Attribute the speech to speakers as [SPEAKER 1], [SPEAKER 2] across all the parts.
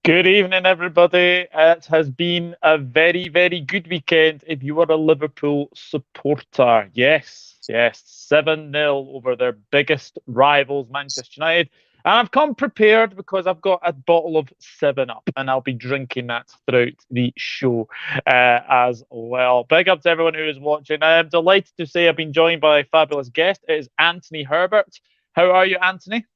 [SPEAKER 1] Good evening, everybody. It has been a very, very good weekend if you are a Liverpool supporter. Yes, 7-0 over their biggest rivals, Manchester United. And I've come prepared because I've got a bottle of 7-Up and I'll be drinking that throughout the show as well. Big up to everyone who is watching. I am delighted to say I've been joined by a fabulous guest. It is Anthony Herbert. How are you, Anthony?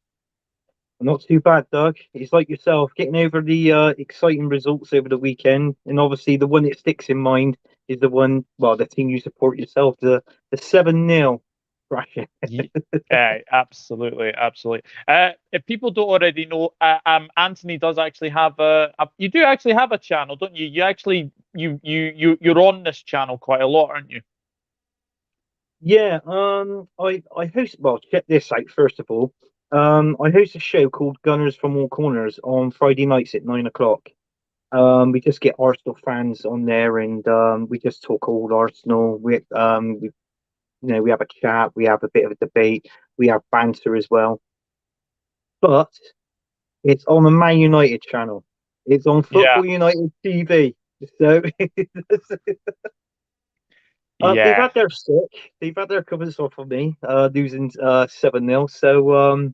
[SPEAKER 2] Not too bad, Doug. It's like yourself, getting over the exciting results over the weekend, and obviously the one that sticks in mind is the one, well, the team you support yourself, the 7-0 thrashing.
[SPEAKER 1] Yeah, absolutely. If people don't already know, Anthony does actually have you do actually have a channel, don't you? You're on this channel quite a lot, aren't you?
[SPEAKER 2] Yeah, I host. Well, check this out first of all. I host a show called Gunners from All Corners on Friday nights at 9 o'clock. We just get Arsenal fans on there, and we just talk all Arsenal. We have a chat, we have a bit of a debate, we have banter as well. But it's on the Man United channel. It's on Football United TV. So they've had their stick. They've had their covers off of me, losing 7-0. So,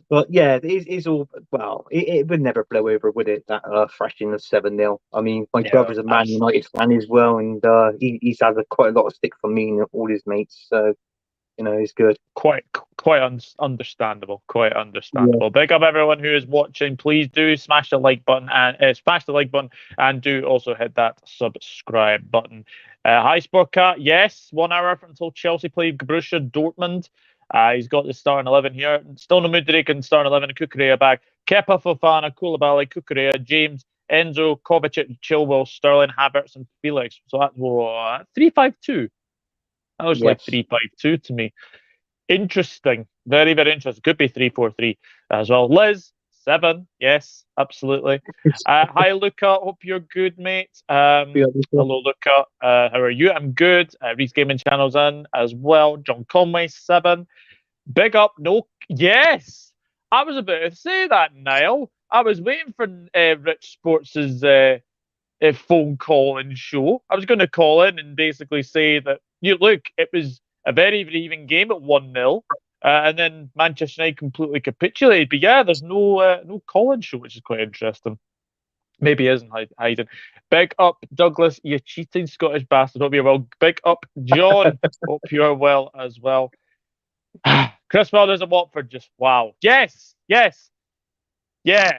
[SPEAKER 2] but yeah, it's all, well, it would never blow over, would it? That thrashing of 7-0. I mean, my brother's a Man United fan as well, and he's had quite a lot of stick from me and all his mates. So, it's good.
[SPEAKER 1] Quite understandable. Quite understandable. Yeah. Big up everyone who is watching. Please do smash the like button and do also hit that subscribe button. Hi Sportcat. Yes, 1 hour until Chelsea play Borussia Dortmund. He's got the starting 11 here. Still no Mudryk and starting 11. Kukurea back. Kepa, Fofana, Koulibaly, Kukurea, James, Enzo, Kovacic, Chilwell, Sterling, Havertz, and Felix. So that's 3-5-2. That was like 3-5-2 to me. Interesting. Very, very interesting. Could be 3-4-3 as well. Liz, 7. Yes, absolutely. Hi, Luca. Hope you're good, mate. Hello, Luca. How are you? I'm good. Reese Gaming Channel's in as well. John Conway, 7. Big up. No. Yes. I was about to say that, Niall. I was waiting for Rich Sports' phone call and show. I was going to call in and basically say that, look, it was a very, very even game at 1-0, and then Manchester United completely capitulated. But yeah, there's no call-in show, which is quite interesting. Maybe he isn't hiding. Big up, Douglas, you cheating Scottish bastard. Hope you're well. Big up, John. Hope you're well as well. Chris Wilder's at Watford. Just wow. Yes. Yeah.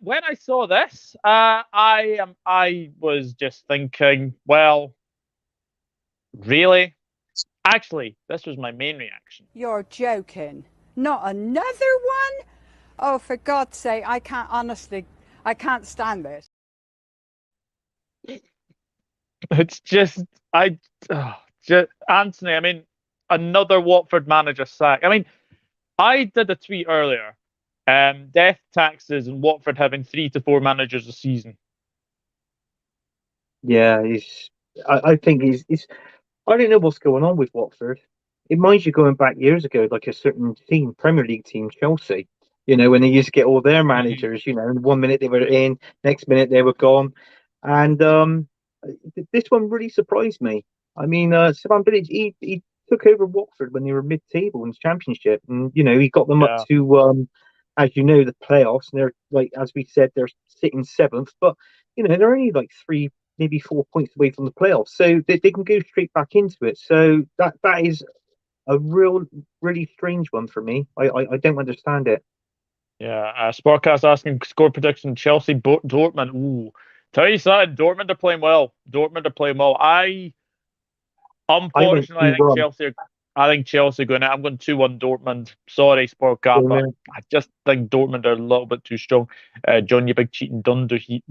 [SPEAKER 1] When I saw this, I was just thinking, well, really? Actually, this was my main reaction.
[SPEAKER 3] You're joking. Not another one? Oh, for God's sake, I can't stand this.
[SPEAKER 1] It's just, Anthony, I mean, another Watford manager sack. I mean, I did a tweet earlier. Death taxes and Watford having 3 to 4 managers a season.
[SPEAKER 2] Yeah, I think he's I don't know what's going on with Watford. It reminds you going back years ago, like a certain team, Premier League team, Chelsea. When they used to get all their managers. And 1 minute they were in, next minute they were gone, and this one really surprised me. I mean, Stefan Bilic, he took over Watford when they were mid-table in the Championship, and he got them up to as you know, the playoffs, and they're like, as we said, they're sitting seventh, but they're only like 3, maybe 4 points away from the playoffs, so they can go straight back into it. So that is a really strange one for me. I don't understand it.
[SPEAKER 1] Yeah, Sportcast asking score prediction: Chelsea, Dortmund. Ooh, tell you something, Dortmund are playing well.
[SPEAKER 2] I went
[SPEAKER 1] Unfortunately, I think
[SPEAKER 2] 2-1.
[SPEAKER 1] Chelsea. I think Chelsea going out. I'm going 2-1 Dortmund. Sorry, Sportcast, but I just think Dortmund are a little bit too strong. John, you big cheating Dunderheat.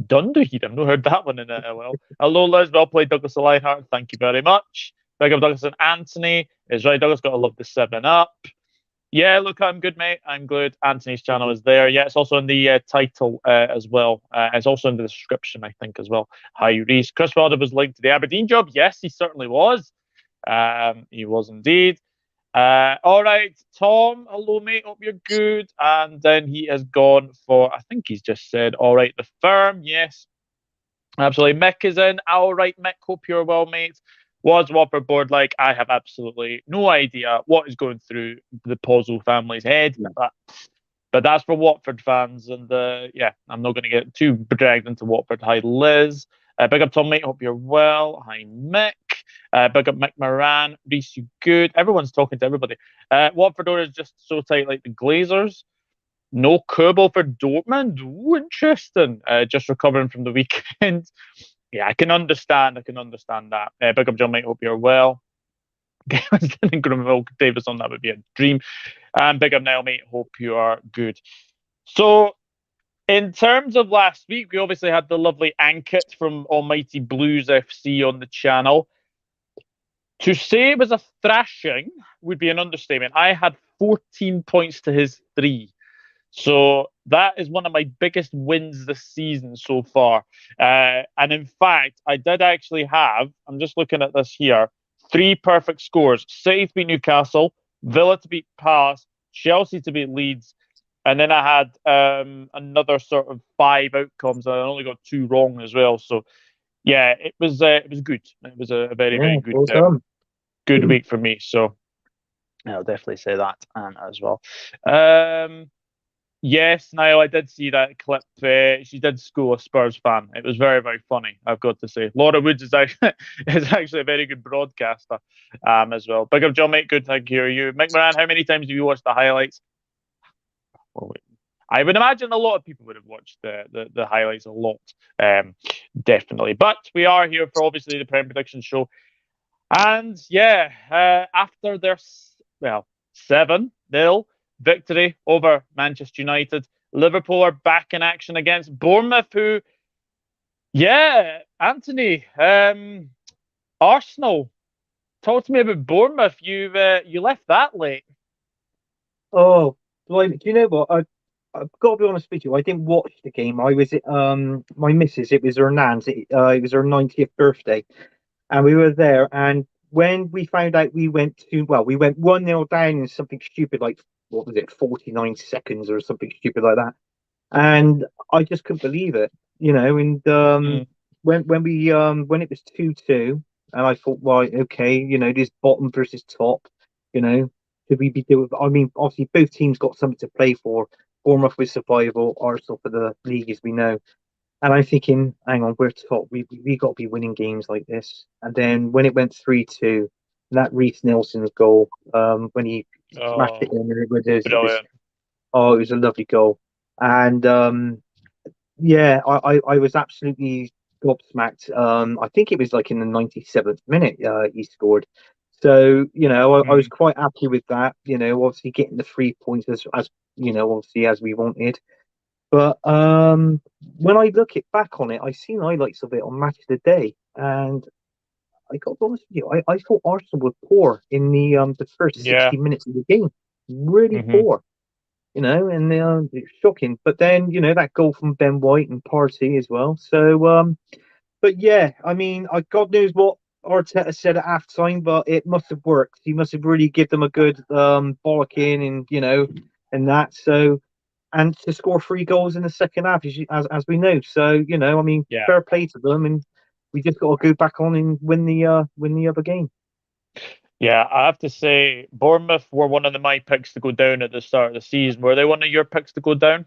[SPEAKER 1] I've not heard that one in a while. Hello, Liz. Well played, Douglas Lionheart. Thank you very much. Big up, Douglas and Anthony. Is right, Douglas. Got to love the 7-Up. Yeah, look, I'm good, mate. I'm good. Anthony's channel is there. Yeah, it's also in the title as well. It's also in the description, I think, as well. Hi, Reese. Chris Wilder was linked to the Aberdeen job. Yes, he certainly was. He was indeed. All right, Tom. Hello, mate. Hope you're good. And then he has gone for, I think he's just said, all right, the firm. Yes, absolutely. Mick is in. All right, Mick. Hope you're well, mate. Was Watford board like? I have absolutely no idea what is going through the Pozzo family's head. But that's for Watford fans. And yeah, I'm not going to get too dragged into Watford. Hi, Liz. Big up, Tom, mate. Hope you're well. Hi, Mick. Big up, Mick Moran. Reese, you good? Everyone's talking to everybody. Watford door is just so tight like the Glazers. No Kerbal for Dortmund. Ooh, interesting. Just recovering from the weekend. Yeah, I can understand that. Big up, John, mate. Hope you're well. Grimville Davis on that would be a dream. And big up, Niall, mate. Hope you are good. So, in terms of last week, we obviously had the lovely Ankit from Almighty Blues FC on the channel. To say it was a thrashing would be an understatement. I had 14 points to his 3. So that is one of my biggest wins this season so far. And in fact, I did actually have, I'm just looking at this here, 3 perfect scores. City to beat Newcastle, Villa to beat Palace, Chelsea to beat Leeds. And then I had another sort of 5 outcomes. And I only got 2 wrong as well. So yeah, it was good. It was a very, very good, good week for me. So I'll definitely say that as well. Yes, Niall, I did see that clip. She did school a Spurs fan. It was very, very funny, I've got to say. Laura Woods is actually a very good broadcaster as well. Big up, John, mate. Good to hear you. Mick Moran, how many times have you watched the highlights? Well, I would imagine a lot of people would have watched the highlights a lot, definitely. But we are here for, obviously, the Prem Predictions Show. And, yeah, after their, 7-0 victory over Manchester United, Liverpool are back in action against Bournemouth, who, Anthony, Arsenal. Talk to me about Bournemouth. You left that late.
[SPEAKER 2] Oh, do you know what? I've got to be honest with you. I didn't watch the game. I was my missus. It was her nan's. It was her 90th birthday, and we were there. And when we found out, we went 1-0 down in something stupid like, what was it, 49 seconds or something stupid like that. And I just couldn't believe it, And when it was 2-2, and I thought, right, okay, this bottom versus top, should we be doing? I mean, obviously both teams got something to play for. Bournemouth with survival, Arsenal for the league, as we know. And I'm thinking, hang on, we're top. We got to be winning games like this. And then when it went 3-2, that Reece Nelson's goal, when he smashed it in, and it was a lovely goal. And I was absolutely gobsmacked. I think it was like in the 97th minute he scored. So I was quite happy with that. Obviously getting the 3 points as obviously as we wanted. But when I look back on it, I seen highlights of it on Match of the Day, and I got to be honest with you, I thought Arsenal were poor in the first 60 minutes of the game, really poor, and it's shocking. But then that goal from Ben White and Partey as well. So, but yeah, I mean, God knows what Arteta said at halftime, but it must have worked. He must have really given them a good bollocking, and and that. So. And to score 3 goals in the second half, as we know. So I mean, fair play to them, and we just got to go back on and win the other game.
[SPEAKER 1] Yeah, I have to say, Bournemouth were one of my picks to go down at the start of the season. Were they one of your picks to go down?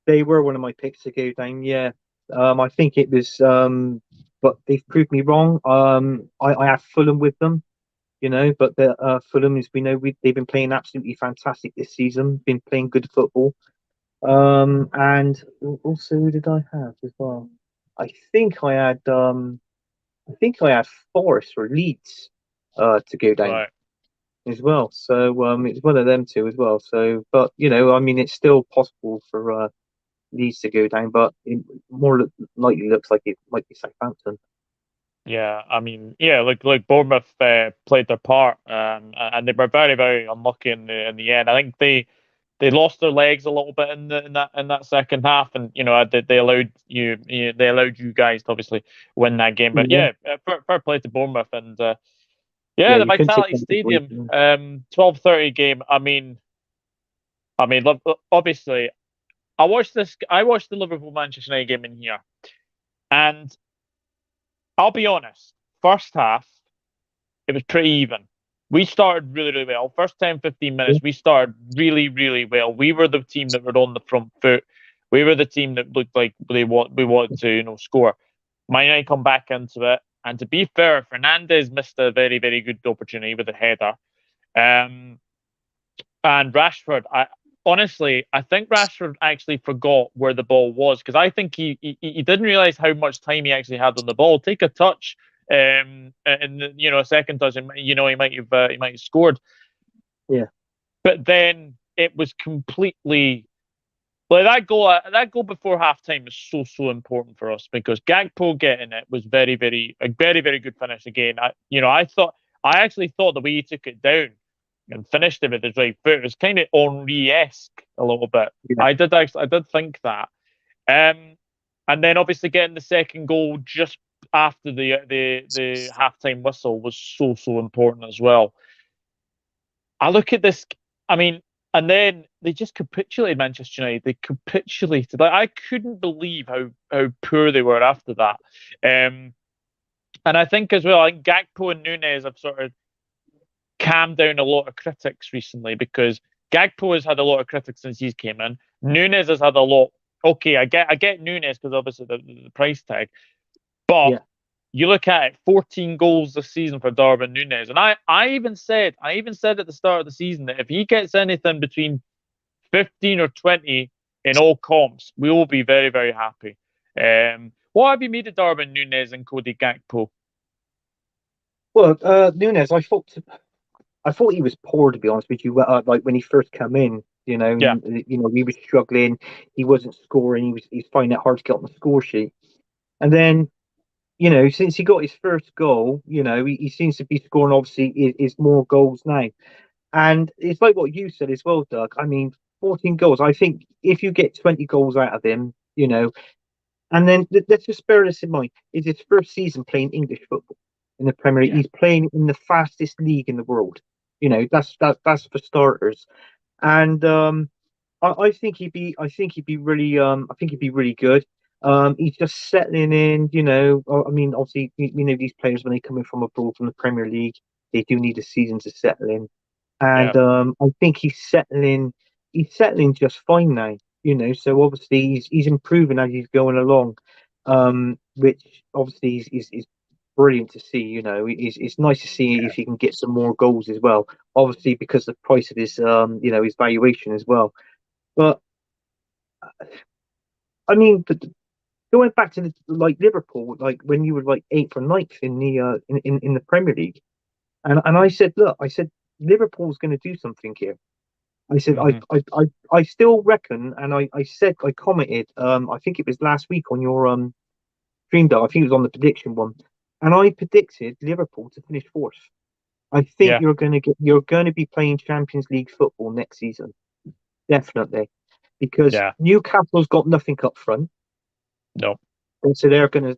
[SPEAKER 2] They were one of my picks to go down. Yeah, I think it was, but they've proved me wrong. I have Fulham with them, but the Fulham, as we know, they've been playing absolutely fantastic this season. Been playing good football. And also, who did I have as well? I think I had, Forest or Leeds, to go down
[SPEAKER 1] Right.
[SPEAKER 2] as well. So it's one of them two as well. So, but I mean, it's still possible for Leeds to go down, but it more likely looks like it might be Southampton.
[SPEAKER 1] Yeah, I mean, yeah, like Bournemouth played their part, and they were very, very unlucky in the end. I think they lost their legs a little bit in that second half, and they allowed they allowed you guys to obviously win that game. But
[SPEAKER 2] Yeah,
[SPEAKER 1] yeah, fair play to Bournemouth, and yeah,
[SPEAKER 2] yeah,
[SPEAKER 1] the
[SPEAKER 2] you couldn't take
[SPEAKER 1] Vitality
[SPEAKER 2] anything away
[SPEAKER 1] Stadium,
[SPEAKER 2] from them.
[SPEAKER 1] 12:30 game. I mean, obviously, I watched the Liverpool Manchester United game in here, and I'll be honest, first half it was pretty even. We started really, really well. First 10, 15
[SPEAKER 2] Yeah,
[SPEAKER 1] minutes, we started really, really well. We were the team that were on the front foot. We were the team that looked like we wanted to, score. Man United come back into it. And to be fair, Fernandez missed a very, very good opportunity with a header. Um, and Rashford, I think Rashford actually forgot where the ball was because I think he didn't realize how much time he actually had on the ball. Take a touch, and a second touch, and he might have scored.
[SPEAKER 2] yeah,
[SPEAKER 1] But then it was completely like that goal before halftime is so important for us because Gakpo getting it was very very a very very good finish again. I actually thought the way he took it down and finished it with his right foot was kind of Henry-esque a little bit.
[SPEAKER 2] yeah,
[SPEAKER 1] I did think that. Um, and then obviously getting the second goal just after the halftime whistle was so important as well. I look at this. I mean, and then they just capitulated. Manchester United. They capitulated. Like I couldn't believe how poor they were after that. Um, and I think as well, I think Gakpo and Nunes have sort of calmed down a lot of critics recently because Gakpo has had a lot of critics since he's came in. Nunes has had a lot. Okay, I get Nunes because obviously the price tag, but
[SPEAKER 2] yeah.
[SPEAKER 1] you look at it, 14 goals this season for Darwin Nunes. And I even said at the start of the season that if he gets anything between 15 or 20 in all comps, we will be very, very happy. What have you made of Darwin Nunes and Cody Gakpo?
[SPEAKER 2] Well, Nunes, I thought he was poor to be honest with you. Like when he first came in,
[SPEAKER 1] Yeah,
[SPEAKER 2] he was struggling. He wasn't scoring. He's finding it hard to get on the score sheet. And then since he got his first goal, he seems to be scoring obviously is more goals now. And it's like what you said as well, Doug. I mean, 14 goals. I think if you get 20 goals out of him, and then let's just bear this in mind: it's his first season playing English football in the Premier League.
[SPEAKER 1] yeah,
[SPEAKER 2] He's playing in the fastest league in the world. That's for starters. And I think he'd be really I think he'd be really good. He's just settling in, I mean, obviously, these players when they come in from abroad from the Premier League, they do need a season to settle in.
[SPEAKER 1] yeah,
[SPEAKER 2] And I think he's settling just fine now, so obviously he's improving as he's going along. Which obviously is brilliant to see, it's nice to see
[SPEAKER 1] yeah,
[SPEAKER 2] if he can get some more goals as well. Obviously because the price of his his valuation as well. But I mean, going back to like Liverpool, like when you were like eighth or ninth in the in the Premier League, and I said Liverpool's going to do something here. I said
[SPEAKER 1] hmm
[SPEAKER 2] I still reckon, and I said I commented, I think it was last week on your stream, though I think it was on the prediction one, and I predicted Liverpool to finish fourth. I think
[SPEAKER 1] yeah,
[SPEAKER 2] you're going to be playing Champions League football next season, definitely, because
[SPEAKER 1] yeah.
[SPEAKER 2] Newcastle's got nothing up front.
[SPEAKER 1] No,
[SPEAKER 2] And so they're gonna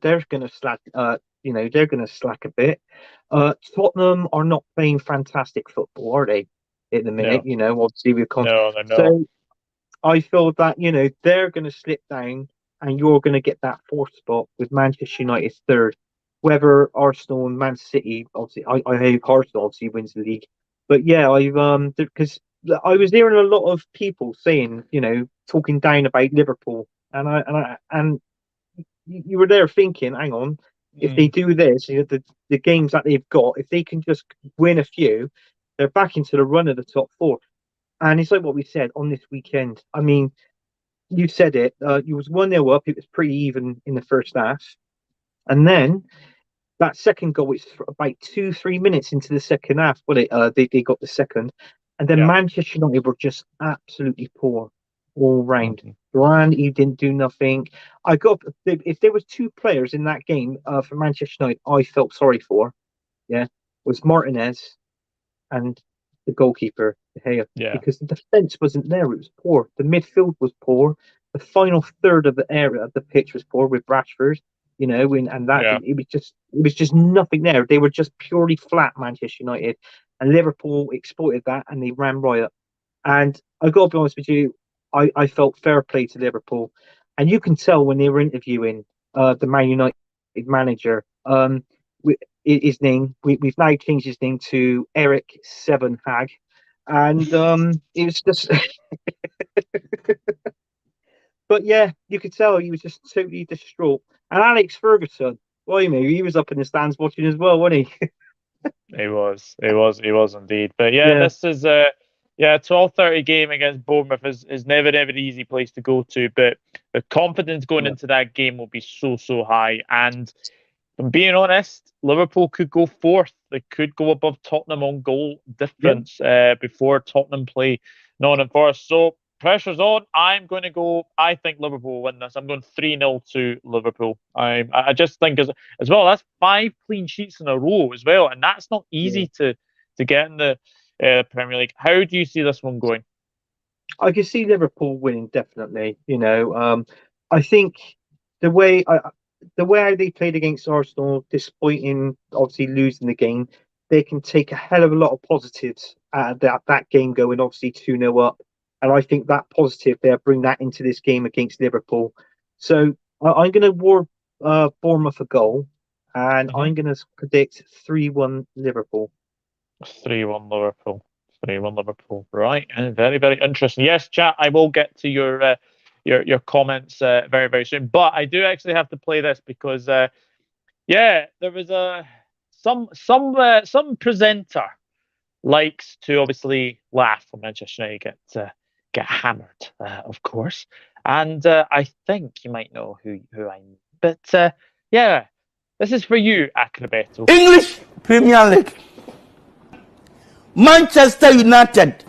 [SPEAKER 2] slack they're gonna slack a bit. Tottenham are not playing fantastic football, are they? At the minute,
[SPEAKER 1] no,
[SPEAKER 2] obviously
[SPEAKER 1] no, no, no.
[SPEAKER 2] so I feel that they're gonna slip down, and you're gonna get that fourth spot with Manchester United third. whether Arsenal and Man City, obviously, I hope Arsenal obviously wins the league. But yeah, because I was hearing a lot of people saying, talking down about Liverpool, and you were there thinking, hang on, if they do this, the games that they've got, if they can just win a few, they're back into the run of the top four. And it's like what we said on this weekend. I mean, you said it. You was 1-0 up. It was pretty even in the first half, and then that second goal, it's about 2-3 minutes into the second half. They got the second, and then Manchester United were just absolutely poor all round. Duran, he didn't do nothing. If there was two players in that game for Manchester United, I felt sorry for. Yeah, was Martinez and the goalkeeper, because the defense wasn't there. It was poor. The midfield was poor. The final third of the area of the pitch was poor with Rashford. It was just nothing there. They were just purely flat, Manchester United, and Liverpool exploited that and they ran riot. And I got to be honest with you, I felt fair play to Liverpool, and you can tell when they were interviewing the Man United manager. His name, we've now changed his name to Eric Seven Hag, and it was just. But yeah, you could tell he was just totally distraught. And Alex Ferguson, he was up in the stands watching as well, wasn't he?
[SPEAKER 1] He was indeed. But this is 12:30 game against Bournemouth is never an easy place to go to. But the confidence going into that game will be so high. And if I'm being honest, Liverpool could go fourth. They could go above Tottenham on goal difference before Tottenham play Nottingham Forest. So pressure's on. I'm going to go. I think Liverpool will win this. I'm going 3-0 to Liverpool. I just think as well. That's 5 clean sheets in a row as well, and that's not easy to get in the Premier League. How do you see this one going?
[SPEAKER 2] I can see Liverpool winning definitely. I think the way they played against Arsenal, despite obviously losing the game, they can take a hell of a lot of positives out of that game going obviously 2-0 up. And I think that positive, they'll bring that into this game against Liverpool. So I'm going to award Bournemouth a goal, and I'm going to predict 3-1 Liverpool.
[SPEAKER 1] 3-1 Liverpool. 3-1 Liverpool. Right. And very, very interesting. Yes, chat, I will get to your comments very, very soon. But I do actually have to play this because, there was some presenter likes to obviously laugh when Manchester United get hammered, of course. And I think you might know who I mean. But this is for you, Acrobato.
[SPEAKER 4] English Premier League. Manchester United.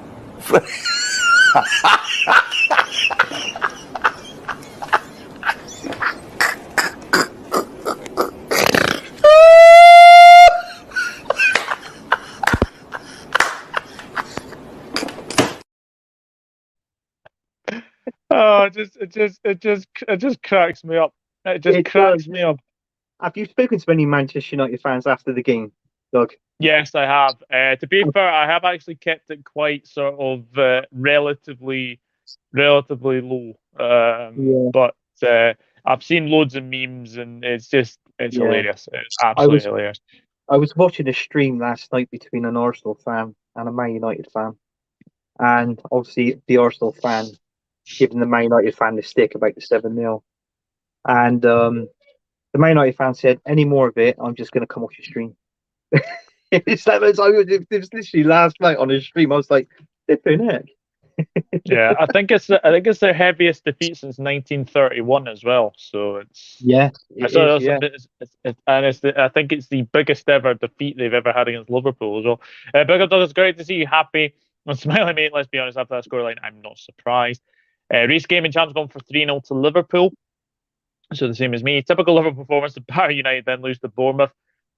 [SPEAKER 1] Oh, it just cracks me up. It cracks me up.
[SPEAKER 2] Have you spoken to any Manchester United fans after the game, Doug?
[SPEAKER 1] Yes, I have. To be fair, I have actually kept it quite sort of relatively low. But I've seen loads of memes, and it's hilarious. It's absolutely hilarious.
[SPEAKER 2] I was watching a stream last night between an Arsenal fan and a Man United fan, and obviously the Arsenal fan giving the Man United fan the stick about the 7-0, and the Man United fan said, "Any more of it, I'm just going to come off your stream." It was literally last night on his stream. I was like, "Flipping heck."
[SPEAKER 1] Yeah, I think it's their heaviest defeat since 1931 as well. So it's I think it's the biggest ever defeat they've ever had against Liverpool as well. Big up, Doug, it's great to see you happy. And smiling, mate. Let's be honest, after that scoreline, I'm not surprised. Reece Gaming Champ's gone for 3-0 to Liverpool. So the same as me. Typical Liverpool performance to Barry United, then lose to Bournemouth.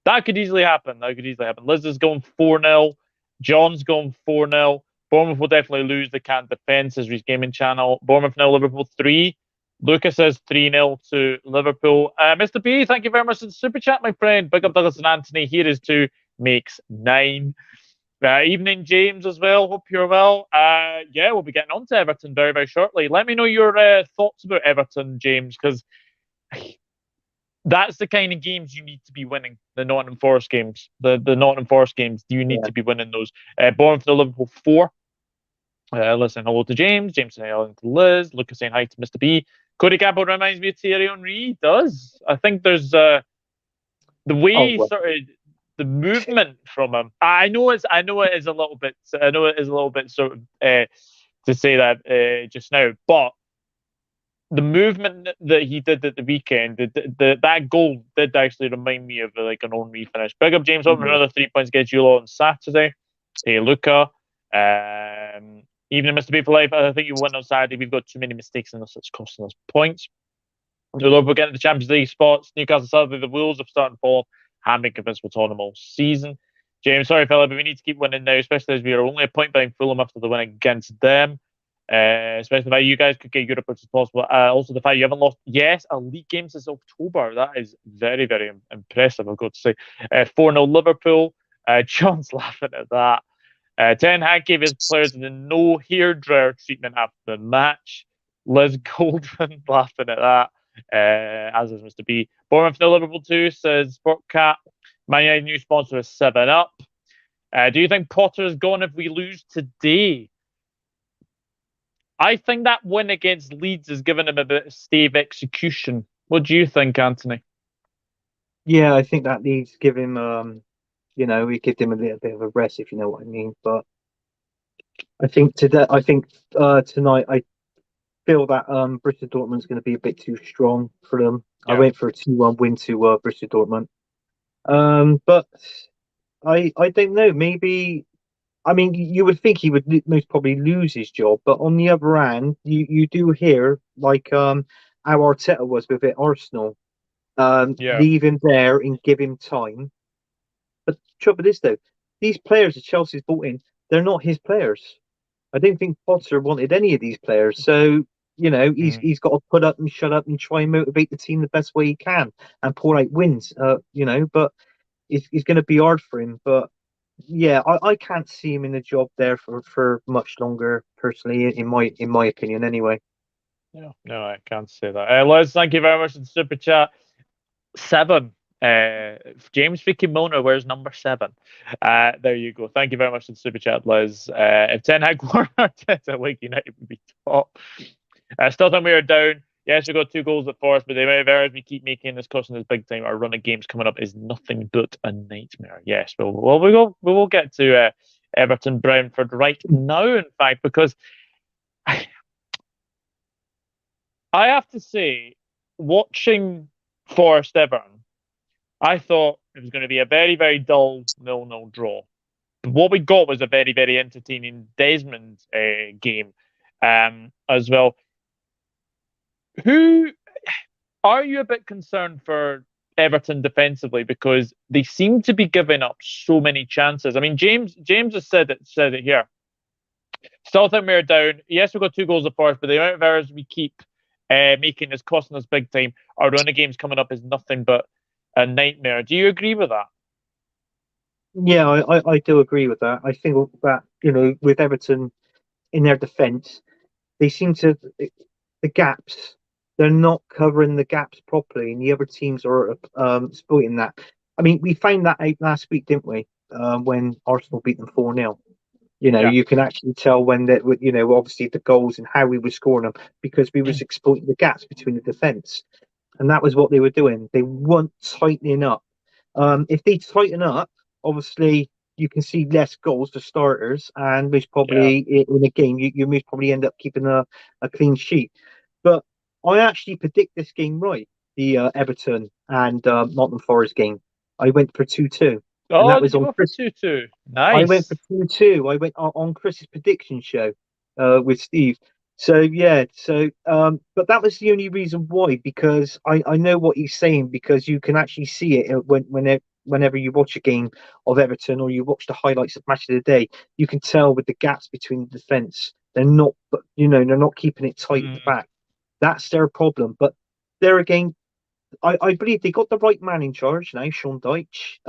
[SPEAKER 1] That could easily happen. Liz is going 4-0. John's going 4-0. Bournemouth will definitely lose. They can't defend, says Reece Gaming Channel. Bournemouth 0, Liverpool 3. Lucas says 3-0 to Liverpool. Mr. B, thank you very much for the super chat, my friend. Big up Douglas and Anthony. Here is 2, makes 9. Evening, James, as well. Hope you're well. We'll be getting on to Everton very, very shortly. Let me know your thoughts about Everton, James, because that's the kind of games you need to be winning. The Nottingham Forest games, the Nottingham Forest games, you need to be winning those. Bournemouth to Liverpool 4. Listen, hello to James. James saying hello to Liz. Lucas saying hi to Mr. B. Cody Campbell reminds me of Thierry Henry. He does. I think there's the way sort of the movement from him. I know it is a little bit. I know it is a little bit sort of to say that just now, but the movement that he did at the weekend, that goal did actually remind me of like an Henry finish. Big up James Hunt for another 3 points against you on Saturday. Hey Luca. Even Mr. B for Life, I think you won on Saturday. We've got too many mistakes in this. It's costing us points. We're getting the Champions League spots. Newcastle Saturday, the Wolves have started to fall off. Haven't been convinced we'll Tottenham all season. James, sorry, fella, but we need to keep winning now, especially as we are only a point behind Fulham after the win against them. Especially the fact you guys could get Europe as possible. Also, the fact you haven't lost, a league game since October. That is very, very impressive, I've got to say. 4-0 Liverpool. John's laughing at that. Ten Hag gave his players the no hairdryer treatment after the match. Liz Goldman laughing at that, as is Mr. B. Bournemouth 0 Liverpool 2 says Sportcat. My new sponsor is 7-Up. Do you think Potter is gone if we lose today? I think that win against Leeds has given him a bit of stave execution. What do you think, Anthony?
[SPEAKER 2] Yeah, I think that needs to give him we give him a little bit of a rest, if you know what I mean. But I think tonight, I feel that Borussia Dortmund's going to be a bit too strong for them. Yeah. I went for a 2-1 win to Borussia Dortmund. But I don't know. Maybe, I mean, you would think he would most probably lose his job. But on the other hand, you do hear like how Arteta was with it, Arsenal. Leave him there and give him time. But the trouble is, though, these players that Chelsea's bought in, they're not his players. I don't think Potter wanted any of these players. So, he's got to put up and shut up and try and motivate the team the best way he can and pour out wins, but it's going to be hard for him. But, yeah, I can't see him in the job there for much longer, personally, in my opinion, anyway.
[SPEAKER 1] No, I can't say that. Liz, thank you very much for the super chat. 7. James Fikimona wears number 7. There you go. Thank you very much for the super chat, Liz. If Ten Hag were Arteta, like United would be top. Still think we are down. Yes, we got 2 goals at Forest, but the amount of errors we keep making is costing us big time. Our run of games coming up is nothing but a nightmare. Yes, we will get to Everton Brentford right now, in fact, because I have to say, watching Forest Everton, I thought it was going to be a very, very dull 0-0 draw. But what we got was a very, very entertaining Desmond game as well. Who are you a bit concerned for Everton defensively, because they seem to be giving up so many chances? I mean, James has said it here. Still think we're down. Yes, we've got 2 goals at Forest, but the amount of errors we keep making is costing us big time. Our run of games coming up is nothing but a nightmare. Do you agree with that?
[SPEAKER 2] Yeah, I do agree with that. I think that, with Everton in their defence, they seem to, the gaps, they're not covering the gaps properly, and the other teams are exploiting that. I mean, we found that out last week, didn't we? When Arsenal beat them 4-0. You can actually tell when that, obviously the goals and how we were scoring them, because we was exploiting the gaps between the defence. And that was what they were doing. They weren't tightening up. If they tighten up, obviously you can see less goals for starters, and most probably in a game you most probably end up keeping a clean sheet. But I actually predict this game right, the Everton and Nottingham Forest game. I went for 2-2.
[SPEAKER 1] Oh, and that was on Chris 2-2. Nice.
[SPEAKER 2] I went for 2-2. I went on Chris's prediction show with Steve. So but that was the only reason why, because I know what he's saying, because you can actually see it whenever you watch a game of Everton or you watch the highlights of Match of the Day. You can tell with the gaps between the defence, they're not keeping it tight at the back. That's their problem. But there again, I believe they got the right man in charge now, Sean Dyche.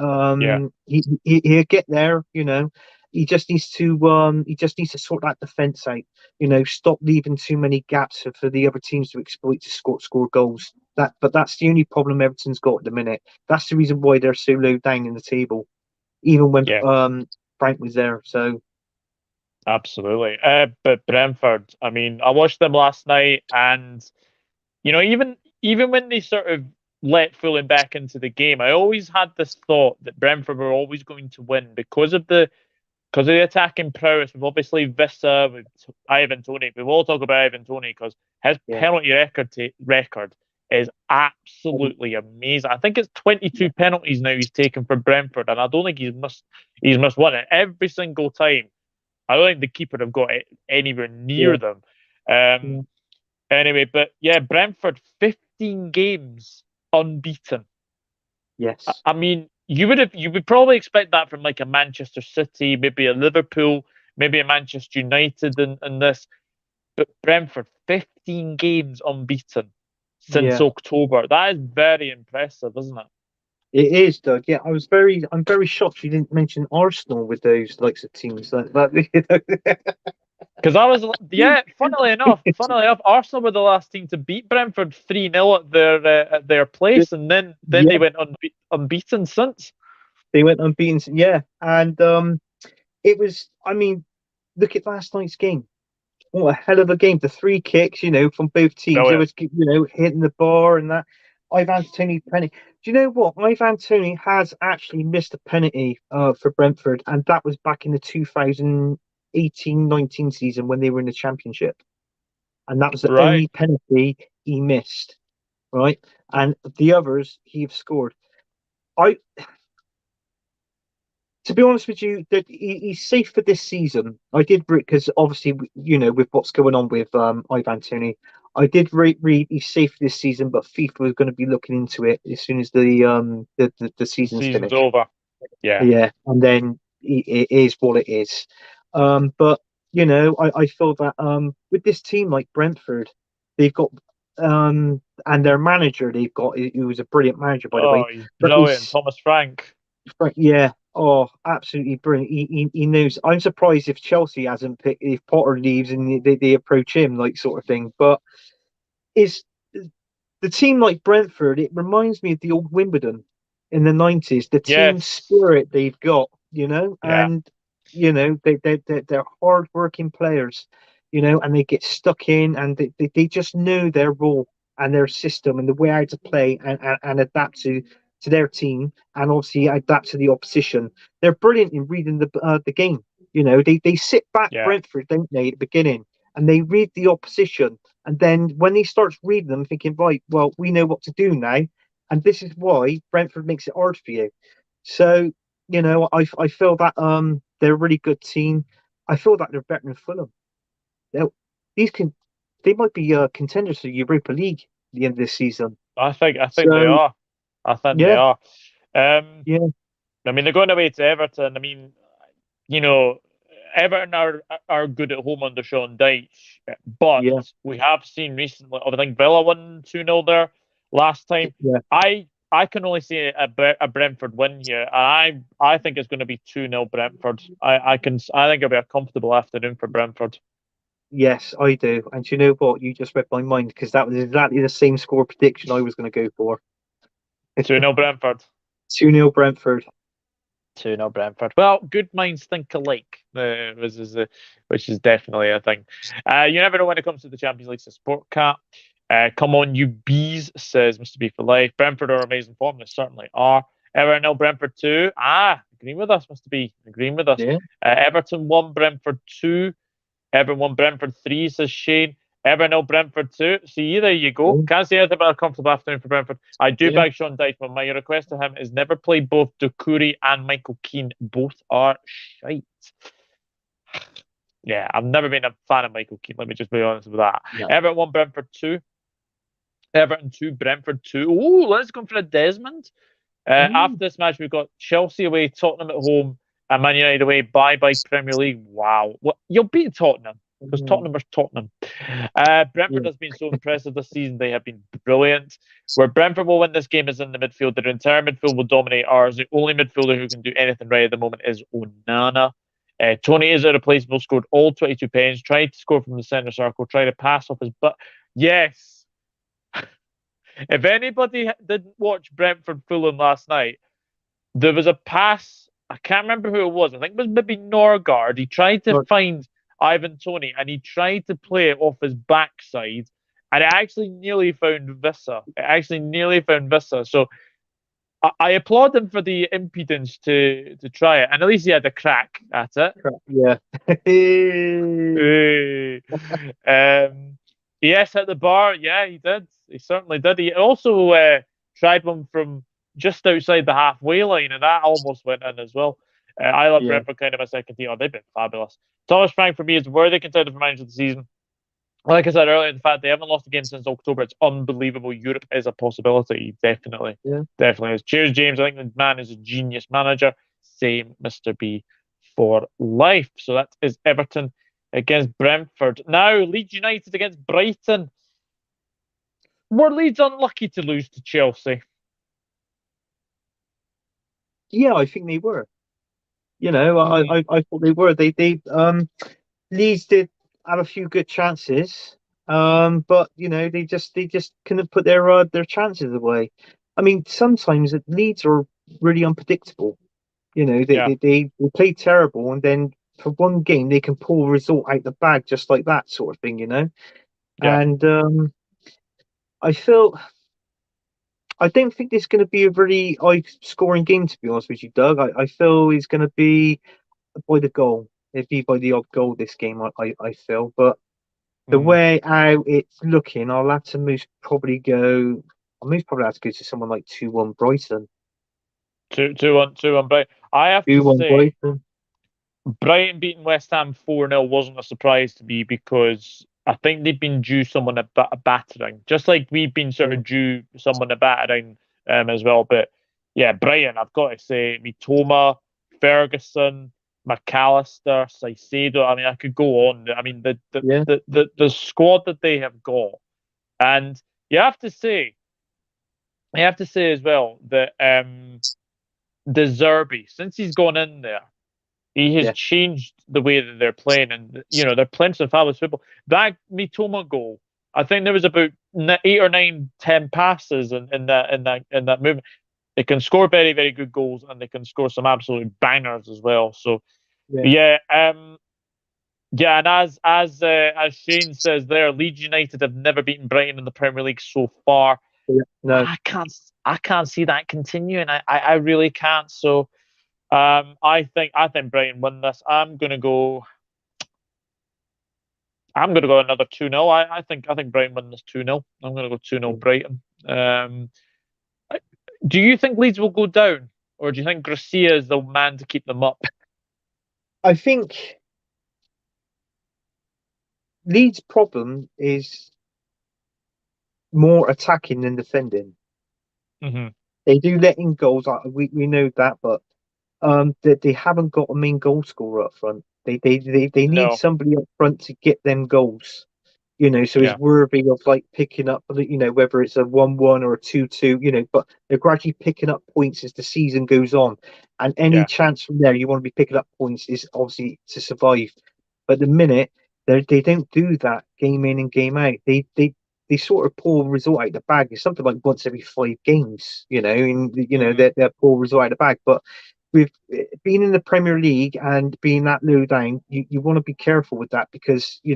[SPEAKER 2] He'll get there. He just needs to sort that defence out. Stop leaving too many gaps for the other teams to exploit to score goals. But that's the only problem Everton's got at the minute. That's the reason why they're so low down in the table, even when Frank was there. So
[SPEAKER 1] absolutely. But Brentford, I mean, I watched them last night, and even when they sort of let Fulham back into the game, I always had this thought that Brentford were always going to win because of the attacking prowess. With obviously Vista, with Ivan Toney. We will talk about Ivan Toney because his penalty record is absolutely amazing. I think it's 22 penalties now he's taken for Brentford, and I don't think he's missed one. And every single time, I don't think the keeper have got it anywhere near them. Anyway, but Brentford 15 games unbeaten.
[SPEAKER 2] Yes,
[SPEAKER 1] I mean, you would probably expect that from like a Manchester City, maybe a Liverpool, maybe a Manchester United in this. But Brentford 15 games unbeaten since October. That is very impressive, isn't it?
[SPEAKER 2] It is, Doug. Yeah, I'm very shocked you didn't mention Arsenal with those likes of teams like that.
[SPEAKER 1] Because I was, funnily enough, Arsenal were the last team to beat Brentford 3-0 at their place, and then they went unbeaten since.
[SPEAKER 2] They went unbeaten, and it was. I mean, look at last night's game. What a hell of a game! The 3 kicks, from both teams.
[SPEAKER 1] Brilliant.
[SPEAKER 2] It was, hitting the bar and that. Ivan Toney penalty. Do you know what? Ivan Toney has actually missed a penalty for Brentford, and that was back in the 2018-19 season when they were in the Championship, and that was the only penalty he missed. Right, and the others he've scored. To be honest with you, that he's safe for this season. I did read, because obviously, with what's going on with Ivan Toney, I did read he's safe for this season, but FIFA was going to be looking into it as soon as the season's finished.
[SPEAKER 1] Over.
[SPEAKER 2] Yeah, and then it is what it is. But I feel that with this team like Brentford, they've got and their manager they've got, who was a brilliant manager, by the way.
[SPEAKER 1] He's brilliant, Thomas Frank.
[SPEAKER 2] Yeah. Oh, absolutely brilliant. He knows. I'm surprised if Chelsea hasn't picked, if Potter leaves and they approach him, like, sort of thing. But is the team like Brentford? It reminds me of the old Wimbledon in the 90s. The team spirit they've got, and they're hard-working players, and they get stuck in, and they just know their role and their system and the way how to play and adapt to their team, and obviously adapt to the opposition. They're brilliant in reading the game. They sit back, Brentford, don't they, at the beginning, and they read the opposition, and then when he starts reading them, thinking, right, well, we know what to do now, and this is why Brentford makes it hard for you. So I feel that they're a really good team. I feel that they're better than Fulham. They might be contenders for Europa League at the end of this season.
[SPEAKER 1] I think they are. I think they are. I mean, they're going away to Everton. I mean, Everton are good at home under Sean Dyche, but we have seen recently, I think Villa won 2-0 there last time. I can only see a Brentford win here, and I think it's going to be 2-0 Brentford. I think it'll be a comfortable afternoon for Brentford.
[SPEAKER 2] Yes, I do. And you know what? You just read my mind, because that was exactly the same score prediction I was going to go for.
[SPEAKER 1] 2-0 Brentford.
[SPEAKER 2] 2-0 Brentford.
[SPEAKER 1] 2-0 Brentford. Well, good minds think alike, which is definitely a thing. You never know when it comes to the Champions League. Sport Cat. Come on, you bees, says Mr. B for life. Brentford are amazing form. They certainly are. Everton 0, Brentford 2. Agreeing with us, Mr. B. Agreeing with us.
[SPEAKER 2] Yeah.
[SPEAKER 1] Everton 1, Brentford 2. Everton 1, Brentford 3, says Shane. Everton 0, Brentford 2. See, there you go. Can't say anything about a comfortable afternoon for Brentford. I do back Sean Dyche, but my request to him is never play both Doucouré and Michael Keane. Both are shite. Yeah, I've never been a fan of Michael Keane. Let me just be honest with that. No. Everton 1, Brentford 2. Everton 2, Brentford 2. Oh, let's go for a Desmond. After this match, we've got Chelsea away, Tottenham at home, and Man United away. Bye-bye Premier League. Wow. You'll beat Tottenham, because Tottenham is Tottenham. Brentford has been so impressive this season. They have been brilliant. Where Brentford will win this game is in the midfield. Their entire midfield will dominate ours. The only midfielder who can do anything right at the moment is Onana. Tony is irreplaceable, scored all 22 pens, tried to score from the centre circle, tried to pass off his butt. Yes. If anybody didn't watch Brentford Fulham last night, there was a pass. I can't remember who it was. I think it was maybe Norgard. He tried to find Ivan Toney and he tried to play it off his backside, and it actually nearly found Vissa. So I applaud him for the impudence to try it, and at least he had a crack at it.
[SPEAKER 2] Yeah.
[SPEAKER 1] Hey. Yes, at the bar. Yeah, he did. He certainly did. He also tried one from just outside the halfway line, and that almost went in as well. I love Brentford kind of a second team. Oh, they've been fabulous. Thomas Frank for me is worthy contender for manager of the season. Like I said earlier, the fact they haven't lost a game since October, it's unbelievable. Europe is a possibility. Definitely. Definitely is. Cheers, James. I think the man is a genius manager. Same, Mr. B, for life. So that is Everton against Brentford. Now, Leeds United against Brighton. Were Leeds unlucky to lose to Chelsea?
[SPEAKER 2] Yeah, I think they were. I thought they were. Leeds did have a few good chances, but they just couldn't put their chances away. I mean, sometimes Leeds are really unpredictable. They play terrible, and then for one game they can pull a result out the bag just like that sort of thing. And I don't think this is going to be a very high-scoring game, to be honest with you, Doug. I feel it's going to be by the goal. It'd be by the odd goal this game, I feel. But the way how it's looking, I'll have to most probably have to go to someone like 2-1 Brighton.
[SPEAKER 1] 2-1 Brighton. I have to say, Brighton beating West Ham 4-0 wasn't a surprise to me because I think they've been due someone a battering, just like we've been sort of due someone a battering as well. But yeah, Brighton, I've got to say, Mitoma, Ferguson, McAllister, Caicedo. I mean, I could go on. I mean, the squad that they have got, and you have to say as well that De Zerbi, since he's gone in there, he has changed the way that they're playing, and they're playing some fabulous football. That Mitoma goal, I think there was about 8 or 9, 10 passes in that movement. They can score very, very good goals, and they can score some absolute bangers as well. So, and as Shane says there, Leeds United have never beaten Brighton in the Premier League so far.
[SPEAKER 2] No,
[SPEAKER 1] I can't see that continuing. I really can't. So. I think Brighton win this. I'm gonna go another 2-0. I think Brighton win this 2-0. I'm gonna go 2-0 Brighton. Do you think Leeds will go down, or do you think Garcia is the man to keep them up?
[SPEAKER 2] I think Leeds' problem is more attacking than defending.
[SPEAKER 1] Mm-hmm.
[SPEAKER 2] They do let in goals. We know that, but they haven't got a main goal scorer up front. They need somebody up front to get them goals. So it's worthy of like picking up, whether it's a 1-1 or a 2-2, but they're gradually picking up points as the season goes on. And any chance from there, you want to be picking up points is obviously to survive. But the minute they don't do that game in and game out, they sort of pull a result out of the bag. It's something like once every 5 games, they're pull a result out of the bag. But with being in the Premier League and being that low down, you want to be careful with that because you